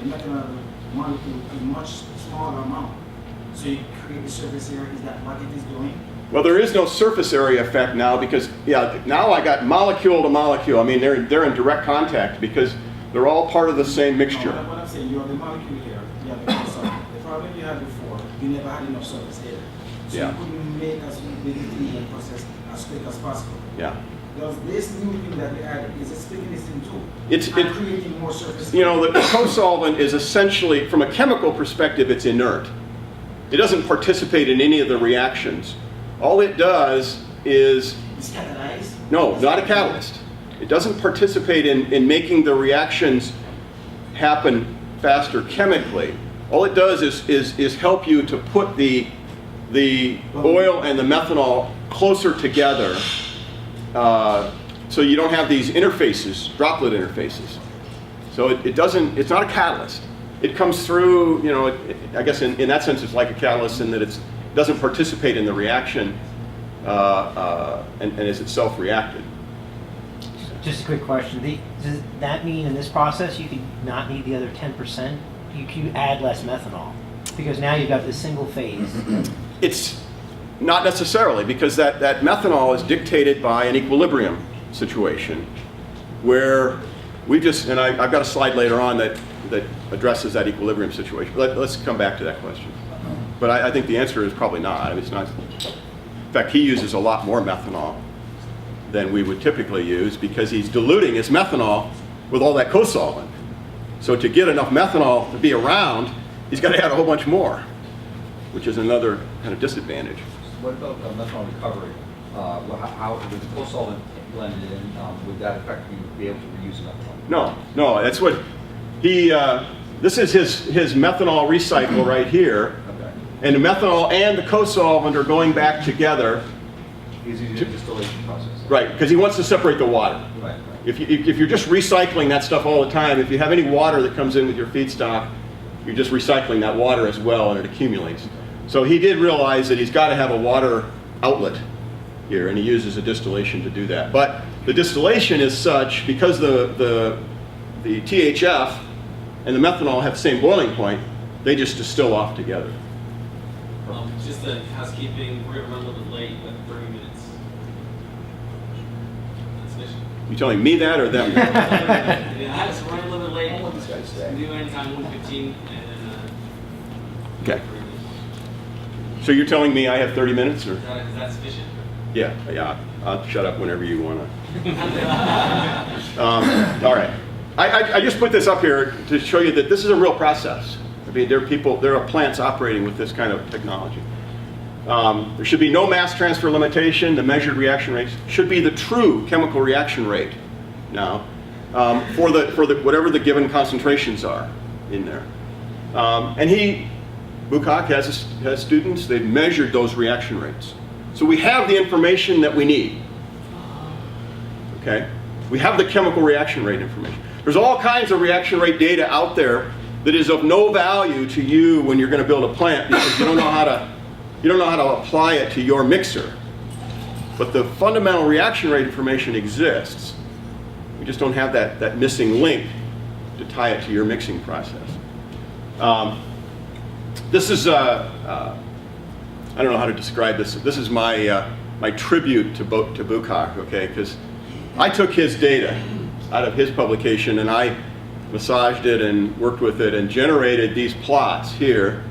methanol molecule in much smaller amount? So you create the surface area, is that what it is doing? Well, there is no surface area effect now because, yeah, now I got molecule to molecule. I mean, they're in direct contact because they're all part of the same mixture. No, what I'm saying, you have the molecule here, you have the co-solvent. The problem you had before, you never had enough surface area. So Yeah. you couldn't make the treatment process as quick as possible. Yeah. Does this new thing that we added, is it splitting this in two? It's- and creating more surface You area? know, the co-solvent is essentially, from a chemical perspective, it's inert. It doesn't participate in any of the reactions. All it does is, It's catalyzed? no, not a catalyst. It doesn't participate in making the reactions happen faster chemically. All it does is help you to put the oil and the methanol closer together so you don't have these interfaces, droplet interfaces. So it doesn't, it's not a catalyst. It comes through, you know, I guess in that sense it's like a catalyst in that it doesn't participate in the reaction and is itself reacted. Just a quick question. Does that mean in this process you could not need the other 10%? You could add less methanol because now you've got this single phase. It's not necessarily, because that methanol is dictated by an equilibrium situation where we just, and I've got a slide later on that addresses that equilibrium situation. Let's come back to that question. But I think the answer is probably not. I mean, it's not. In fact, he uses a lot more methanol than we would typically use because he's diluting his methanol with all that co-solvent. So to get enough methanol to be around, he's got to add a whole bunch more, which is another kind of disadvantage. What about methanol recovery? How with the co-solvent blended in, would that affect you be able to reuse methanol? No, that's what he, this is his methanol recycle right here. Okay. And the methanol and the co-solvent are going back together. He's using a distillation process. Right, because he wants to separate the water. Right. If you're just recycling that stuff all the time, if you have any water that comes in with your feedstock, you're just recycling that water as well and it accumulates. So he did realize that he's got to have a water outlet here, and he uses a distillation to do that. But the distillation is such, because the THF and the methanol have the same boiling point, they just distill off together. Just a housekeeping, we're gonna run a little bit late, but 30 minutes. That's sufficient. You telling me that or them? Yeah, so we're running a little bit late. I want these guys to stay. Do anytime 1:15 and Okay. So you're telling me I have 30 minutes, or? is that sufficient? Yeah, I'll shut up whenever you want to. All right. I just put this up here to show you that this is a real process. I mean, there are plants operating with this kind of technology. There should be no mass transfer limitation. The measured reaction rates should be the true chemical reaction rate now for the whatever the given concentrations are in there. And Bukak has students. They've measured those reaction rates. So we have the information that we need. Okay? We have the chemical reaction rate information. There's all kinds of reaction rate data out there that is of no value to you when you're going to build a plant because you don't know how to apply it to your mixer. But the fundamental reaction rate information exists. We just don't have that missing link to tie it to your mixing process. This is I don't know how to describe this. This is my tribute to Bukak, okay? Because I took his data out of his publication and I massaged it and worked with it and generated these plots here.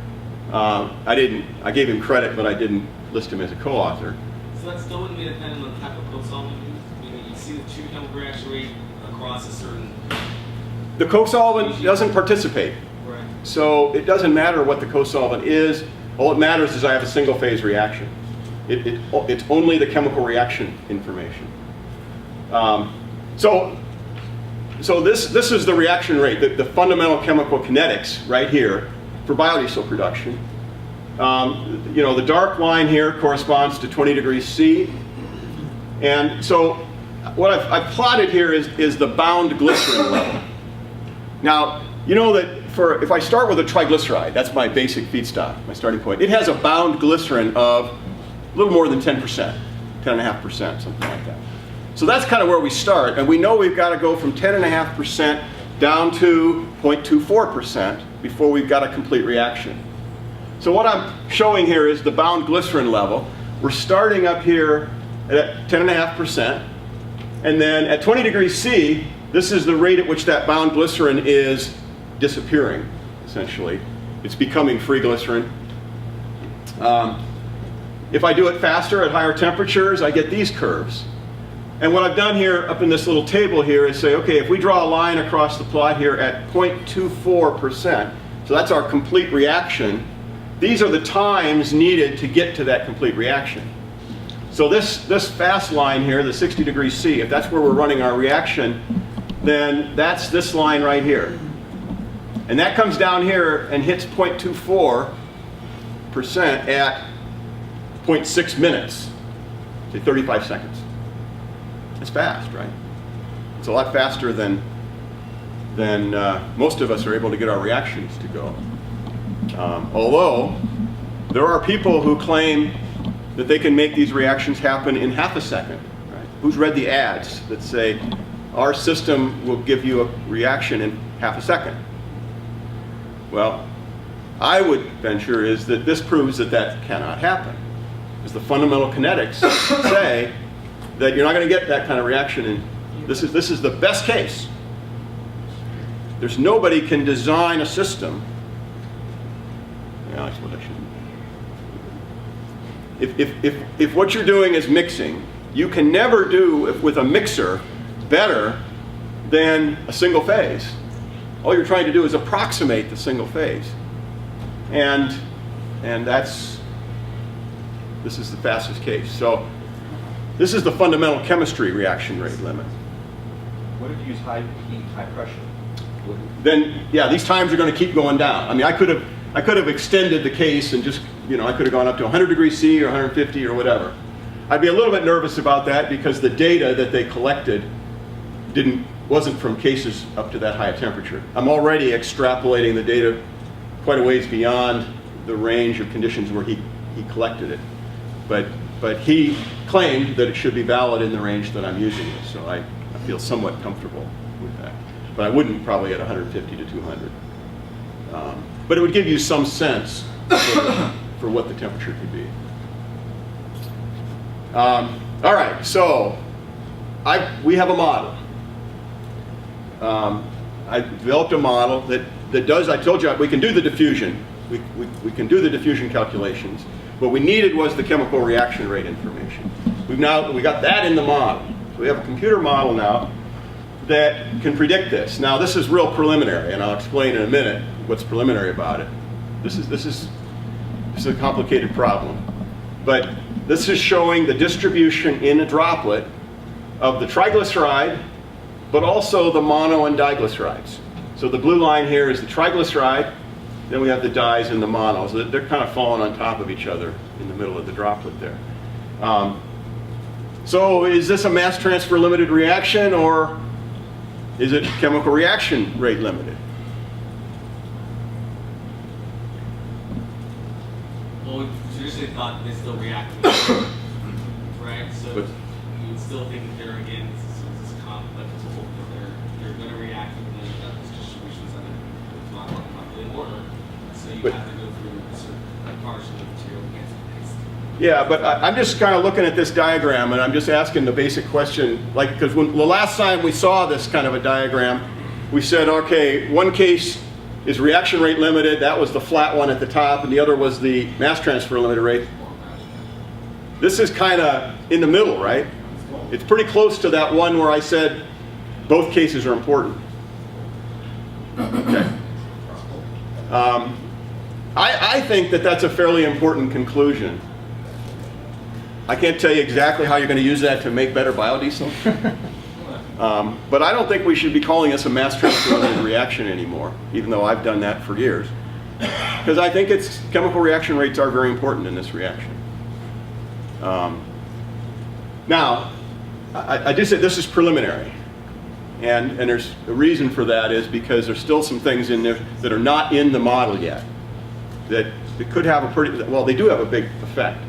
I gave him credit, but I didn't list him as a co-author. So that still wouldn't be dependent on the type of co-solvent used? I mean, you see the true chemical reaction rate across a certain... The co-solvent doesn't participate. Right. So it doesn't matter what the co-solvent is. All it matters is I have a single phase reaction. It's only the chemical reaction information. So this is the reaction rate, the fundamental chemical kinetics right here for biodiesel production. You know, the dark line here corresponds to 20 degrees C. And so what I've plotted here is the bound glycerin level. Now, you know that if I start with a triglyceride, that's my basic feedstock, my starting point, it has a bound glycerin of little more than 10%, 10.5%, something like that. So that's kind of where we start, and we know we've got to go from 10.5% down to 0.24% before we've got a complete reaction. So what I'm showing here is the bound glycerin level. We're starting up here at 10.5%, and then at 20 degrees C, this is the rate at which that bound glycerin is disappearing, essentially. It's becoming free glycerin. If I do it faster at higher temperatures, I get these curves. And what I've done here up in this little table here is say, okay, if we draw a line across the plot here at 0.24%, so that's our complete reaction, these are the times needed to get to that complete reaction. So this fast line here, the 60 degrees C, if that's where we're running our reaction, then that's this line right here. And that comes down here and hits 0.24% at 0.6 minutes, say 35 seconds. It's fast, right? It's a lot faster than most of us are able to get our reactions to go. Although, there are people who claim that they can make these reactions happen in half a second. Right? Who's read the ads that say, our system will give you a reaction in half a second? Well, I would venture is that this proves that that cannot happen. Because the fundamental kinetics say that you're not going to get that kind of reaction, and this is the best case. There's nobody can design a system. Yeah, that's what I should. If what you're doing is mixing, you can never do with a mixer better than a single phase. All you're trying to do is approximate the single phase, and this is the fastest case. So this is the fundamental chemistry reaction rate limit. What if you use high heat, high pressure? Then, yeah, these times are going to keep going down. I mean, I could have extended the case and just, I could have gone up to 100 degrees C or 150 or whatever. I'd be a little bit nervous about that because the data that they collected wasn't from cases up to that high a temperature. I'm already extrapolating the data quite a ways beyond the range of conditions where he collected it. But he claimed that it should be valid in the range that I'm using it, so I feel somewhat comfortable with that. But I wouldn't probably at 150 to 200. But it would give you some sense for what the temperature could be. All right, so we have a model. I developed a model that does, I told you, we can do the diffusion. We can do the diffusion calculations. What we needed was the chemical reaction rate information. We got that in the model. So we have a computer model now that can predict this. Now this is real preliminary, and I'll explain in a minute what's preliminary about it. This is a complicated problem. But this is showing the distribution in a droplet of the triglyceride, but also the mono and diglycerides. So the blue line here is the triglyceride, then we have the dyes and the mono. So they're kind of falling on top of each other in the middle of the droplet there. So is this a mass transfer limited reaction, or is it chemical reaction rate limited? Well, we traditionally thought they still react, right? So But- you would still think that they're, again, this complex tool, that they're going to react with those distributions that it's not in order. So you But- have to go through a certain partial material against it. Yeah, but I'm just kind of looking at this diagram, and I'm just asking the basic question, like, because the last time we saw this kind of a diagram, we said, okay, one case is reaction rate limited, that was the flat one at the top, and the other was the mass transfer limited rate. This is kind of in the middle, right? It's pretty close to that one where I said both cases are important. Okay. I think that that's a fairly important conclusion. I can't tell you exactly how you're going to use that to make better biodiesel. But I don't think we should be calling this a mass transfer limited reaction anymore, even though I've done that for years. Because I think chemical reaction rates are very important in this reaction. Now, I did say this is preliminary. And there's a reason for that is because there's still some things in there that are not in the model yet. That could have a they do have a big effect.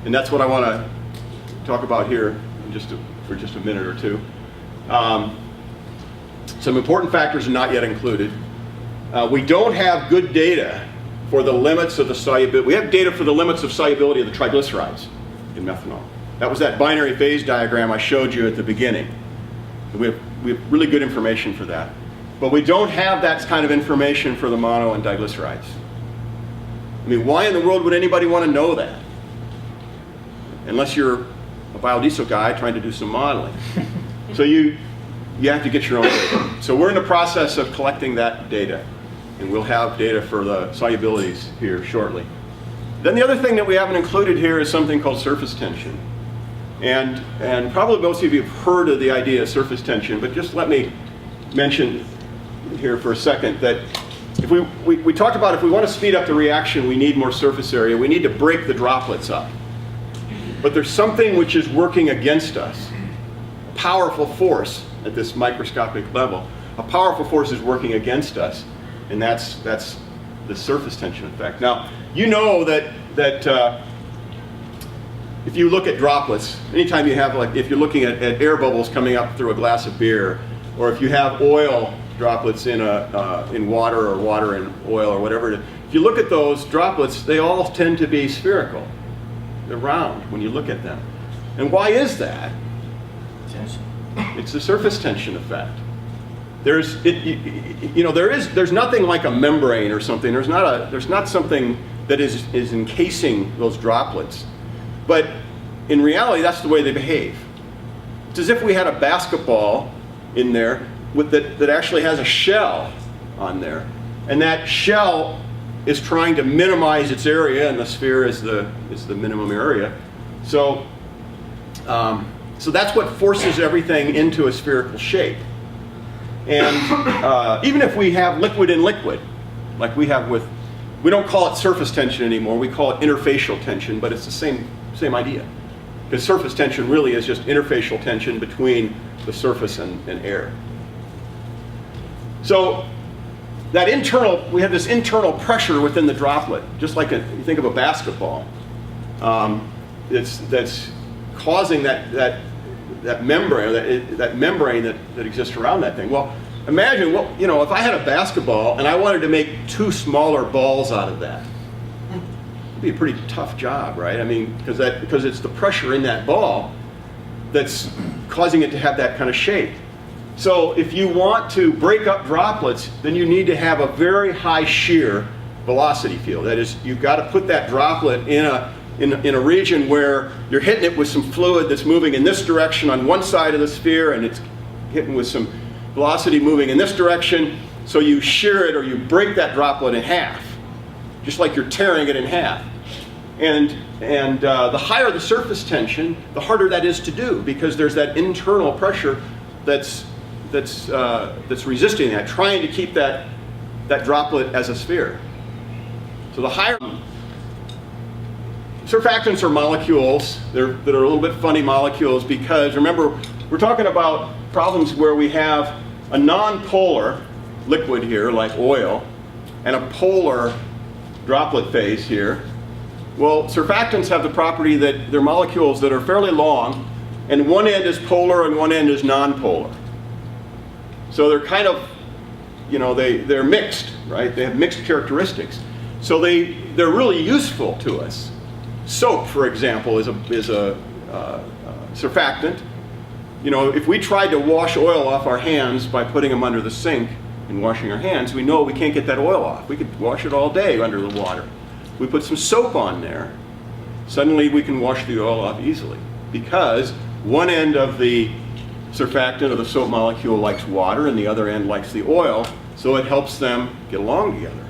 And that's what I want to talk about here for just a minute or two. Some important factors are not yet included. We don't have good data for the limits of the solubility. We have data for the limits of solubility of the triglycerides in methanol. That was that binary phase diagram I showed you at the beginning. We have really good information for that. But we don't have that kind of information for the mono and diglycerides. I mean, why in the world would anybody want to know that? Unless you're a biodiesel guy trying to do some modeling. So you have to get your own data. So we're in the process of collecting that data. And we'll have data for the solubilities here shortly. Then the other thing that we haven't included here is something called surface tension. And probably most of you have heard of the idea of surface tension, but just let me mention here for a second that if we talked about if we want to speed up the reaction, we need more surface area. We need to break the droplets up. But there's something which is working against us. A powerful force at this microscopic level. A powerful force is working against us, and that's the surface tension effect. Now, you know that if you look at droplets, anytime you have, like, if you're looking at air bubbles coming up through a glass of beer, or if you have oil droplets in water or water in oil or whatever, if you look at those droplets, they all tend to be spherical. They're round when you look at them. And why is that? Tension. It's the surface tension effect. There's nothing like a membrane or something. There's not something that is encasing those droplets. But in reality, that's the way they behave. It's as if we had a basketball in there that actually has a shell on there. And that shell is trying to minimize its area, and the sphere is the minimum area. So that's what forces everything into a spherical shape. And even if we have liquid in liquid, like we have we don't call it surface tension anymore, we call it interfacial tension, but it's the same idea. Because surface tension really is just interfacial tension between the surface and air. So we have this internal pressure within the droplet, just like you think of a basketball. That's causing that membrane, that exists around that thing. Well, imagine if I had a basketball and I wanted to make two smaller balls out of that. It'd be a pretty tough job, right? I mean, because it's the pressure in that ball that's causing it to have that kind of shape. So if you want to break up droplets, then you need to have a very high shear velocity field. That is, you've got to put that droplet in a region where you're hitting it with some fluid that's moving in this direction on one side of the sphere, and it's hitting with some velocity moving in this direction. So you shear it, or you break that droplet in half, just like you're tearing it in half. And the higher the surface tension, the harder that is to do, because there's that internal pressure that's resisting that, trying to keep that droplet as a sphere. So the higher surfactants are molecules that are a little bit funny molecules, because remember, we're talking about problems where we have a non-polar liquid here, like oil, and a polar droplet phase here. Well, surfactants have the property that they're molecules that are fairly long, and one end is polar and one end is non-polar. So they're kind of, they're mixed, right? They have mixed characteristics. So they're really useful to us. Soap, for example, is a surfactant. If we tried to wash oil off our hands by putting them under the sink and washing our hands, we know we can't get that oil off. We could wash it all day under the water. We put some soap on there, suddenly we can wash the oil off easily, because one end of the surfactant or the soap molecule likes water and the other end likes the oil, so it helps them get along together.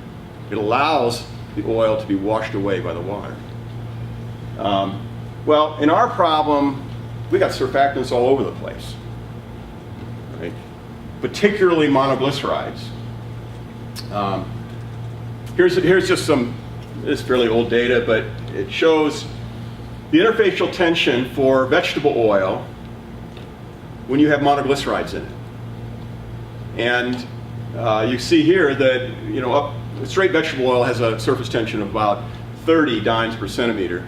It allows the oil to be washed away by the water. Well, in our problem, we got surfactants all over the place, right? Particularly monoglycerides. Here's just this is fairly old data, but it shows the interfacial tension for vegetable oil when you have monoglycerides in it. And you see here that straight vegetable oil has a surface tension of about 30 dynes per centimeter.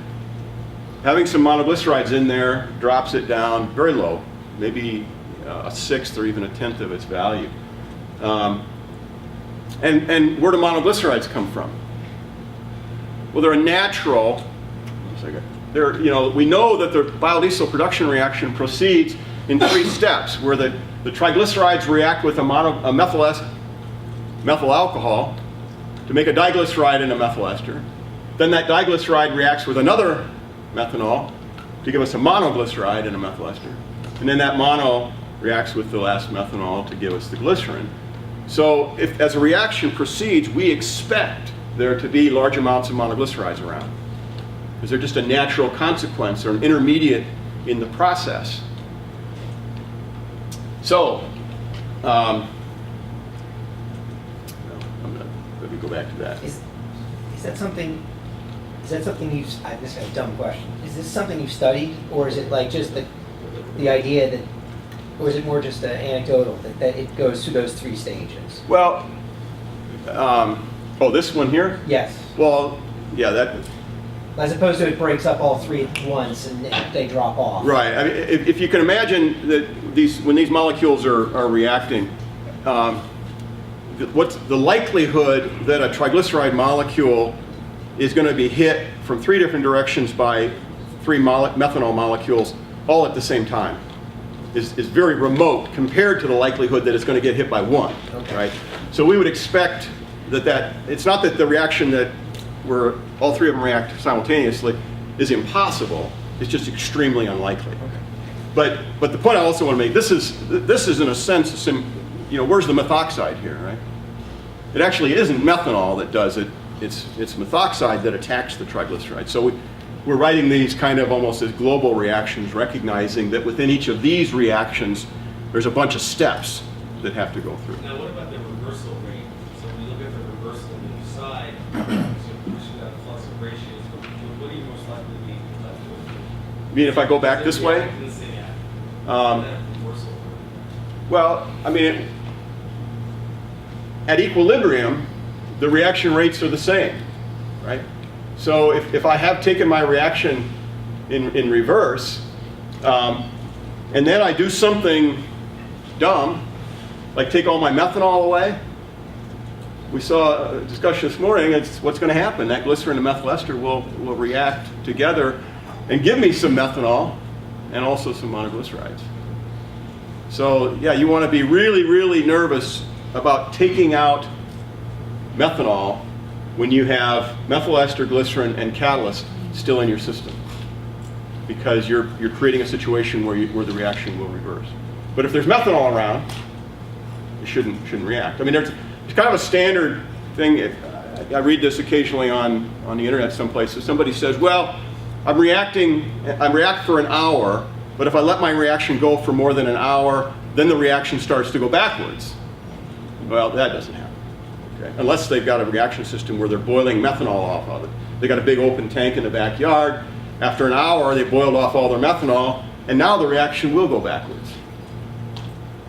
having some monoglycerides in there drops it down very low, maybe a sixth or even a tenth of its value. And where do monoglycerides come from? Well, they're a natural. We know that the biodiesel production reaction proceeds in 3 steps, where the triglycerides react with a methyl alcohol to make a diglyceride and a methyl ester. Then that diglyceride reacts with another methanol to give us a monoglyceride and a methyl ester. And then that mono reacts with the last methanol to give us the glycerin. So if, as a reaction proceeds, we expect there to be large amounts of monoglycerides around, because they're just a natural consequence or an intermediate in the process. So, let me go back to that. Is that something you've, this is a dumb question, is this something you've studied, or is it like just the idea that, or is it more just anecdotal, that it goes through those 3 stages? Well, this one here? Yes. Well, yeah, that. As opposed to it breaks up all 3 at once and they drop off. Right. I mean, if you can imagine that when these molecules are reacting, what's the likelihood that a triglyceride molecule is going to be hit from 3 different directions by 3 methanol molecules all at the same time is very remote compared to the likelihood that it's going to get hit by 1. Okay. Right? So we would expect that it's not that the reaction that where all 3 of them react simultaneously is impossible. It's just extremely unlikely. Okay. But the point I also want to make, this is in a sense, where's the methoxide here, right? It actually isn't methanol that does it. It's methoxide that attacks the triglyceride. So we're writing these kind of almost as global reactions, recognizing that within each of these reactions, there's a bunch of steps that have to go through. Now, what about the reversal rate? So when you look at the reversal on the side, so pushing out flux of ratios, what are you most likely to be left with? I mean, if I go back this way? Well, I mean, at equilibrium, the reaction rates are the same, right? So if I have taken my reaction in reverse, and then I do something dumb, like take all my methanol away, we saw a discussion this morning, it's what's going to happen. That glycerin and methyl ester will react together and give me some methanol and also some monoglycerides. So yeah, you want to be really, really nervous about taking out methanol when you have methyl ester, glycerin, and catalyst still in your system, because you're creating a situation where the reaction will reverse. But if there's methanol around, it shouldn't react. I mean, there's kind of a standard thing. I read this occasionally on the internet some places. Somebody says, well, I react for an hour, but if I let my reaction go for more than an hour, then the reaction starts to go backwards. Well, that doesn't happen. Okay? Unless they've got a reaction system where they're boiling methanol off of it. They got a big open tank in the backyard. After an hour, they boiled off all their methanol, and now the reaction will go backwards.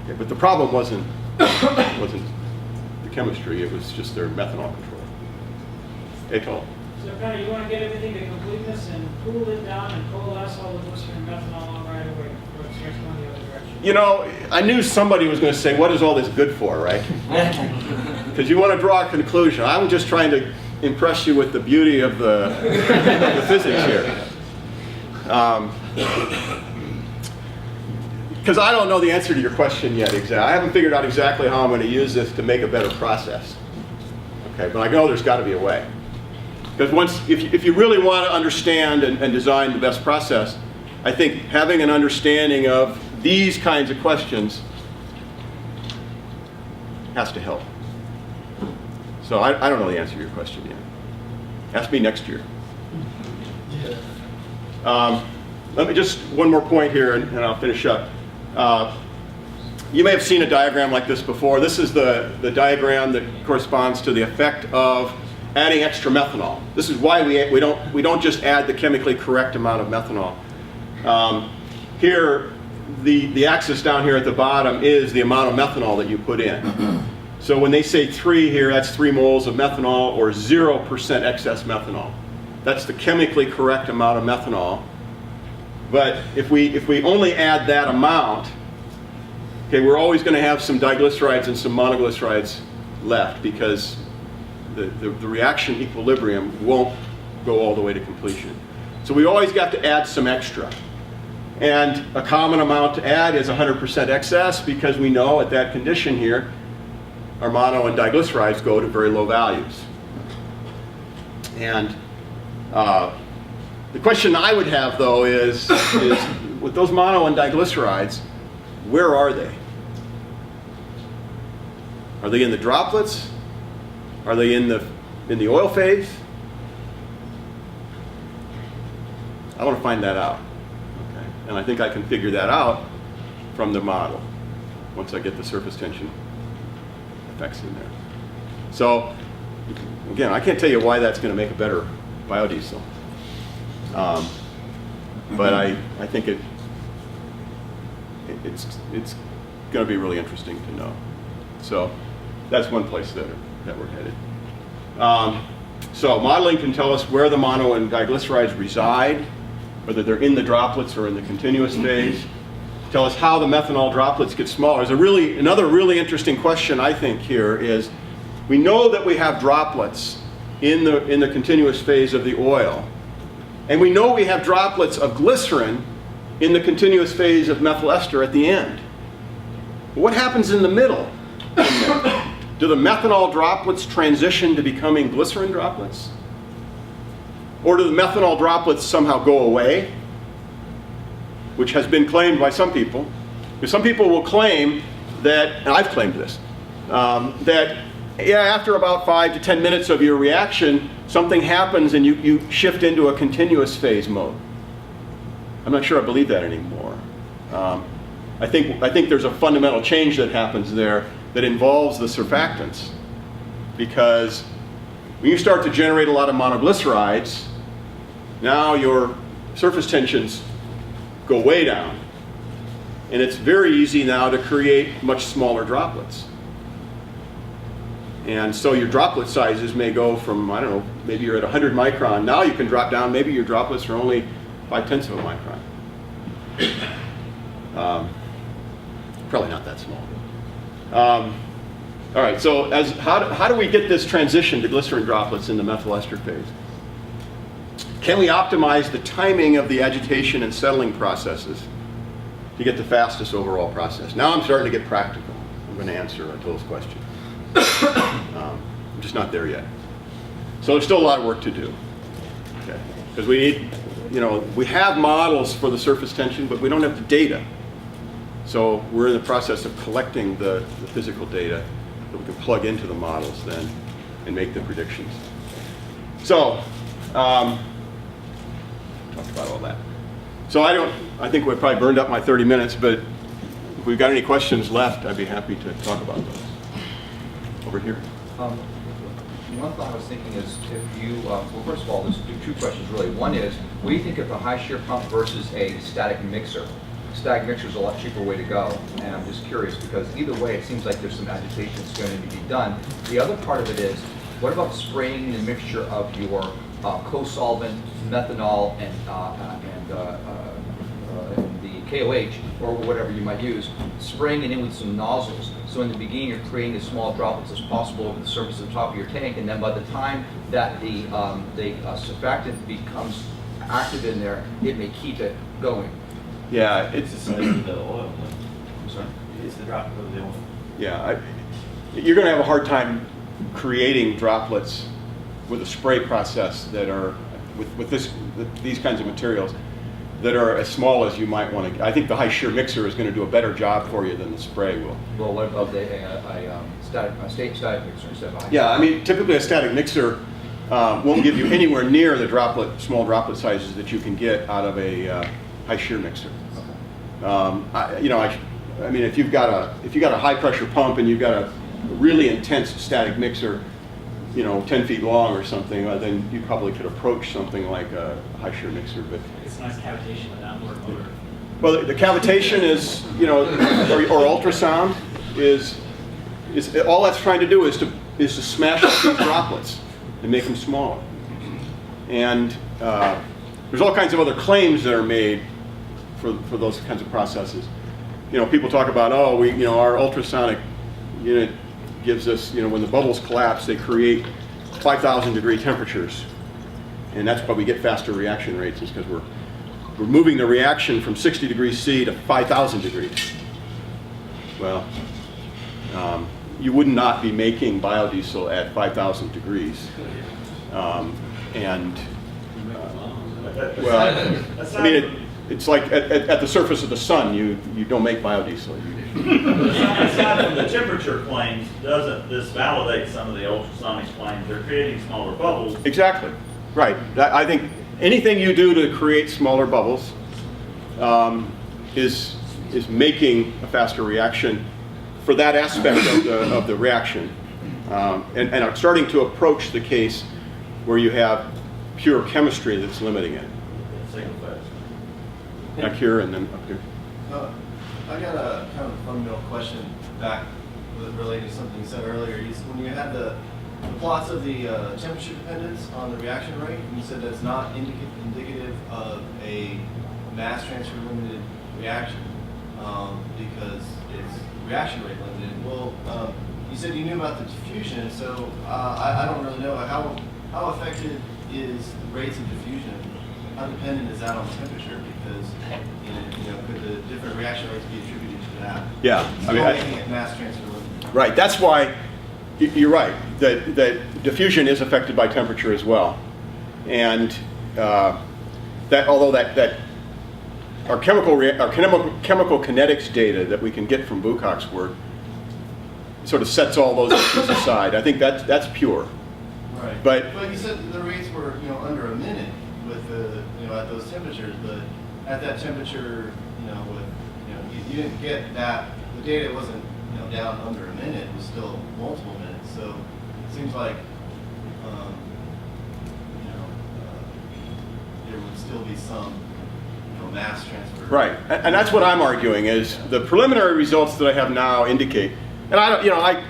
Okay, but the problem wasn't the chemistry, it was just their methanol control. Atoll. So kind of you want to get everything to completeness and cool it down and coalesce all the glycerin and methanol on right away before it starts going the other direction. You know, I knew somebody was going to say, what is all this good for, right? Because you want to draw a conclusion. I'm just trying to impress you with the beauty of the physics here. Because I don't know the answer to your question yet exactly. I haven't figured out exactly how I'm going to use this to make a better process. Okay, but I know there's got to be a way. Because if you really want to understand and design the best process, I think having an understanding of these kinds of questions has to help. So I don't know the answer to your question yet. Ask me next year. Let me just, one more point here and I'll finish up. You may have seen a diagram like this before. This is the diagram that corresponds to the effect of adding extra methanol. This is why we don't just add the chemically correct amount of methanol. Here, the axis down here at the bottom is the amount of methanol that you put in. So when they say 3 here, that's 3 moles of methanol or 0% excess methanol. That's the chemically correct amount of methanol But if we only add that amount, okay, we're always going to have some diglycerides and some monoglycerides left because the reaction equilibrium won't go all the way to completion. So we always got to add some extra. And a common amount to add is 100% excess because we know at that condition here, our mono and diglycerides go to very low values. And the question I would have though is with those mono and diglycerides, where are they? Are they in the droplets? Are they in the oil phase? I want to find that out. Okay. And I think I can figure that out from the model once I get the surface tension effects in there. So again, I can't tell you why that's going to make a better biodiesel. But I think it's going to be really interesting to know. So that's one place that we're headed. So modeling can tell us where the mono and diglycerides reside, whether they're in the droplets or in the continuous phase. Tell us how the methanol droplets get smaller. There's another really interesting question I think here is, we know that we have droplets in the continuous phase of the oil. And we know we have droplets of glycerin in the continuous phase of methyl ester at the end. But what happens in the middle? Do the methanol droplets transition to becoming glycerin droplets? Or do the methanol droplets somehow go away? Which has been claimed by some people. Because some people will claim that, and I've claimed this, that yeah, after about 5 to 10 minutes of your reaction, something happens and you shift into a continuous phase mode. I'm not sure I believe that anymore. I think there's a fundamental change that happens there that involves the surfactants. Because when you start to generate a lot of monoglycerides, now your surface tensions go way down. And it's very easy now to create much smaller droplets. And so your droplet sizes may go from, I don't know, maybe you're at 100 micron. Now you can drop down, maybe your droplets are only 0.5 of a micron. Probably not that small. All right, so how do we get this transition to glycerin droplets in the methyl ester phase? Can we optimize the timing of the agitation and settling processes to get the fastest overall process? Now I'm starting to get practical. I'm going to answer Atul's question. I'm just not there yet. So there's still a lot of work to do. Okay. Because we need, we have models for the surface tension, but we don't have the data. So we're in the process of collecting the physical data that we can plug into the models then and make the predictions. So, talked about all that. So I think we've probably burned up my 30 minutes, but if we've got any questions left, I'd be happy to talk about those. Over here. One thought I was thinking is if you, well, first of all, there's two questions really. One is, what do you think of a high shear pump versus a static mixer? Static mixer is a lot cheaper way to go, and I'm just curious because either way it seems like there's some agitation that's going to be done. The other part of it is, what about spraying the mixture of your co-solvent, methanol, and the KOH, or whatever you might use, spraying it in with some nozzles. So in the beginning you're creating as small droplets as possible over the surface of the top of your tank, and then by the time that the surfactant becomes active in there, it may keep it going. Yeah, It's the size of the oil. I'm sorry? It's the drop of the oil. yeah. You're going to have a hard time creating droplets with a spray process that are, with these kinds of materials, that are as small as you might want to. I think the high shear mixer is going to do a better job for you than the spray will. Well, what about a static mixer instead of a high Yeah, shear? I mean, typically a static mixer won't give you anywhere near the small droplet sizes that you can get out of a high shear mixer. I mean, if you've got a high pressure pump and you've got a really intense static mixer, 10 feet long or something, then you probably could approach something like a high shear mixer. But It's a nice cavitation with downward motor. well, the cavitation is, or ultrasound is all that's trying to do is to smash up these droplets and make them smaller. And there's all kinds of other claims that are made for those kinds of processes. You know, people talk about, oh, our ultrasonic unit gives us, when the bubbles collapse, they create 5,000 degree temperatures. And that's why we get faster reaction rates, is because we're moving the reaction from 60 degrees C to 5,000 degrees. Well, you would not be making biodiesel at 5,000 degrees. Well, I mean, it's like at the surface of the sun, you don't make biodiesel. Aside from the temperature claims, doesn't this validate some of the ultrasonic claims? They're creating smaller bubbles. Exactly. Right. I think anything you do to create smaller bubbles is making a faster reaction for that aspect of the reaction, and are starting to approach the case where you have pure chemistry that's limiting it. Single phase. Back here and then up here. I got a kind of fundamental question back related to something you said earlier. When you had the plots of the temperature dependence on the reaction rate, and you said that's not indicative of a mass transfer limited reaction because it's reaction rate limited. Well, you said you knew about the diffusion, so I don't really know how effective is the rates of diffusion. How dependent is that on temperature? Because could the different reaction rates be attributed to that? Yeah, So making it mass transfer limited. Right. That's why you're right. That diffusion is affected by temperature as well, and although our chemical kinetics data that we can get from Buchach's work sort of sets all those issues aside. I think that's pure. Right. But you said the rates were under a minute with the at those temperatures, but at that temperature you didn't get that. The data wasn't down under a minute. It was still multiple minutes. So it seems like there would still be some mass transfer. right, and that's what I'm arguing is the preliminary results that I have now indicate, and I don't,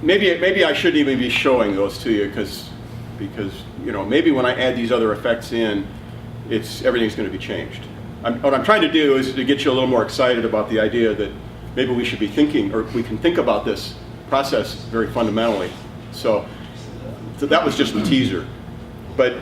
maybe I shouldn't even be showing those to you because maybe when I add these other effects in, everything's going to be changed. What I'm trying to do is to get you a little more excited about the idea that maybe we should be thinking, or we can think about this process very fundamentally. So that was just the teaser, but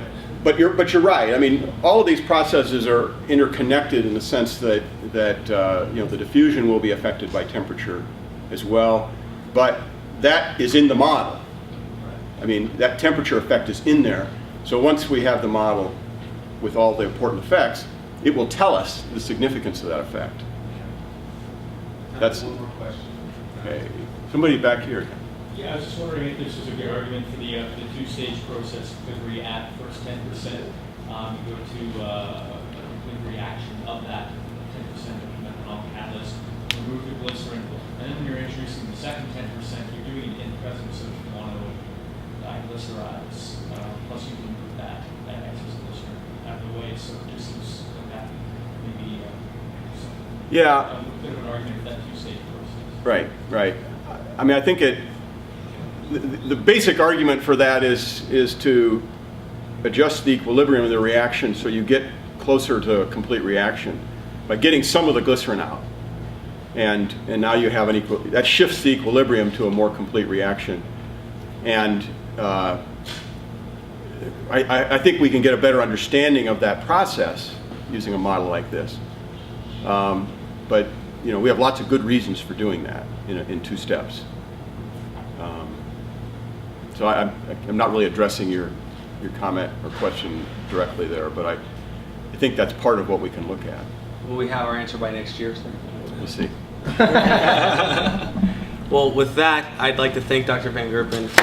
you're right. I mean, all of these processes are interconnected in the sense that the diffusion will be affected by temperature as well, but that is in the model. I mean, that temperature effect is in there. So once we have the model with all the important effects, it will tell us the significance of that effect. That's one more question. okay. Somebody back here. Yeah, I was just wondering if this was a good argument for the two-stage process, because where you add the first 10%, you go to a complete reaction of that 10% of the methanol catalyst, remove the glycerin, and then when you're introducing the second 10%, you're doing it in the presence of monoglycerides, plus you can move that excess glycerin out of the way, so it just seems like that maybe Yeah. a bit of an argument for that two-stage process. Right. I mean, I think the basic argument for that is to adjust the equilibrium of the reaction so you get closer to a complete reaction by getting some of the glycerin out. And now you have that shifts the equilibrium to a more complete reaction. And I think we can get a better understanding of that process using a model like this. But we have lots of good reasons for doing that in two steps. So I'm not really addressing your comment or question directly there, but I think that's part of what we can look at. Will we have our answer by next year, sir? We'll see. Well, with that, I'd like to thank Dr. Van Gerpen for